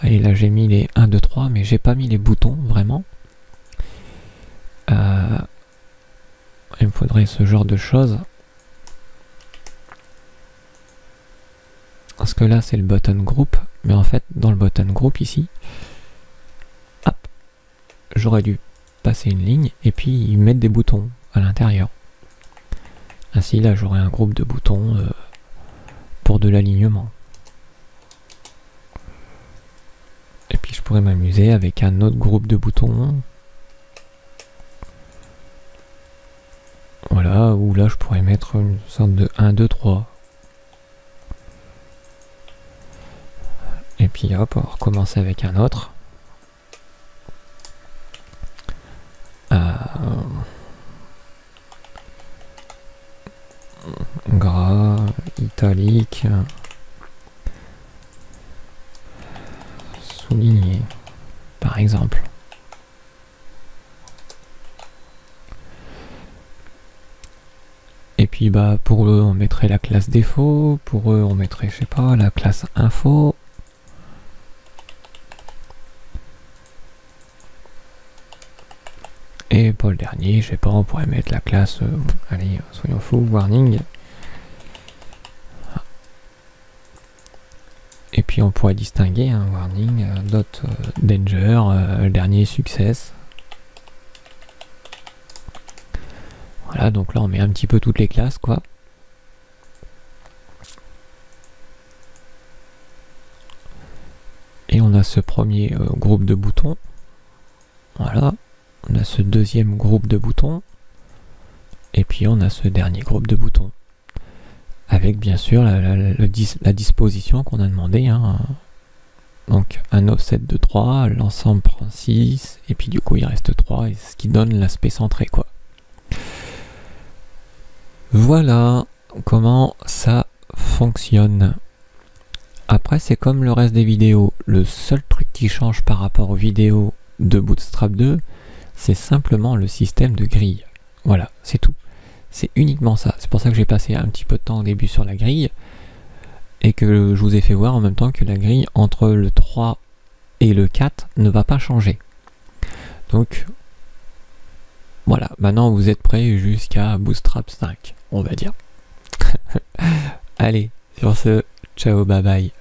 Et là j'ai mis les 1, 2, 3, mais j'ai pas mis les boutons vraiment. Il me faudrait ce genre de choses. Parce que là c'est le button group, mais en fait dans le button group ici, hop, j'aurais dû passer une ligne et puis mettre des boutons à l'intérieur. Ainsi là j'aurais un groupe de boutons pour de l'alignement. Et puis je pourrais m'amuser avec un autre groupe de boutons. Voilà, où là je pourrais mettre une sorte de 1, 2, 3. Et puis hop, on va recommencer avec un autre. Gras, italique, souligné, par exemple. Et puis pour eux on mettrait la classe défaut, pour eux on mettrait, je sais pas, la classe info. Et pour le dernier, je sais pas, on pourrait mettre la classe, allez, soyons fous, warning. Et puis on pourrait distinguer, warning, dot danger, le dernier success. Voilà, donc là on met un petit peu toutes les classes, quoi. Et on a ce premier groupe de boutons. Voilà. On a ce deuxième groupe de boutons. Et puis on a ce dernier groupe de boutons. Avec bien sûr la disposition qu'on a demandé. Donc un offset de 3, l'ensemble prend 6, et puis du coup il reste 3, et ce qui donne l'aspect centré, quoi. Voilà comment ça fonctionne. Après c'est comme le reste des vidéos. Le seul truc qui change par rapport aux vidéos de Bootstrap 2, c'est simplement le système de grille. Voilà, c'est tout. C'est uniquement ça. C'est pour ça que j'ai passé un petit peu de temps au début sur la grille. et que je vous ai fait voir en même temps que la grille entre le 3 et le 4 ne va pas changer. Donc voilà, maintenant vous êtes prêts jusqu'à Bootstrap 5, on va dire. Allez, sur ce, ciao, bye bye.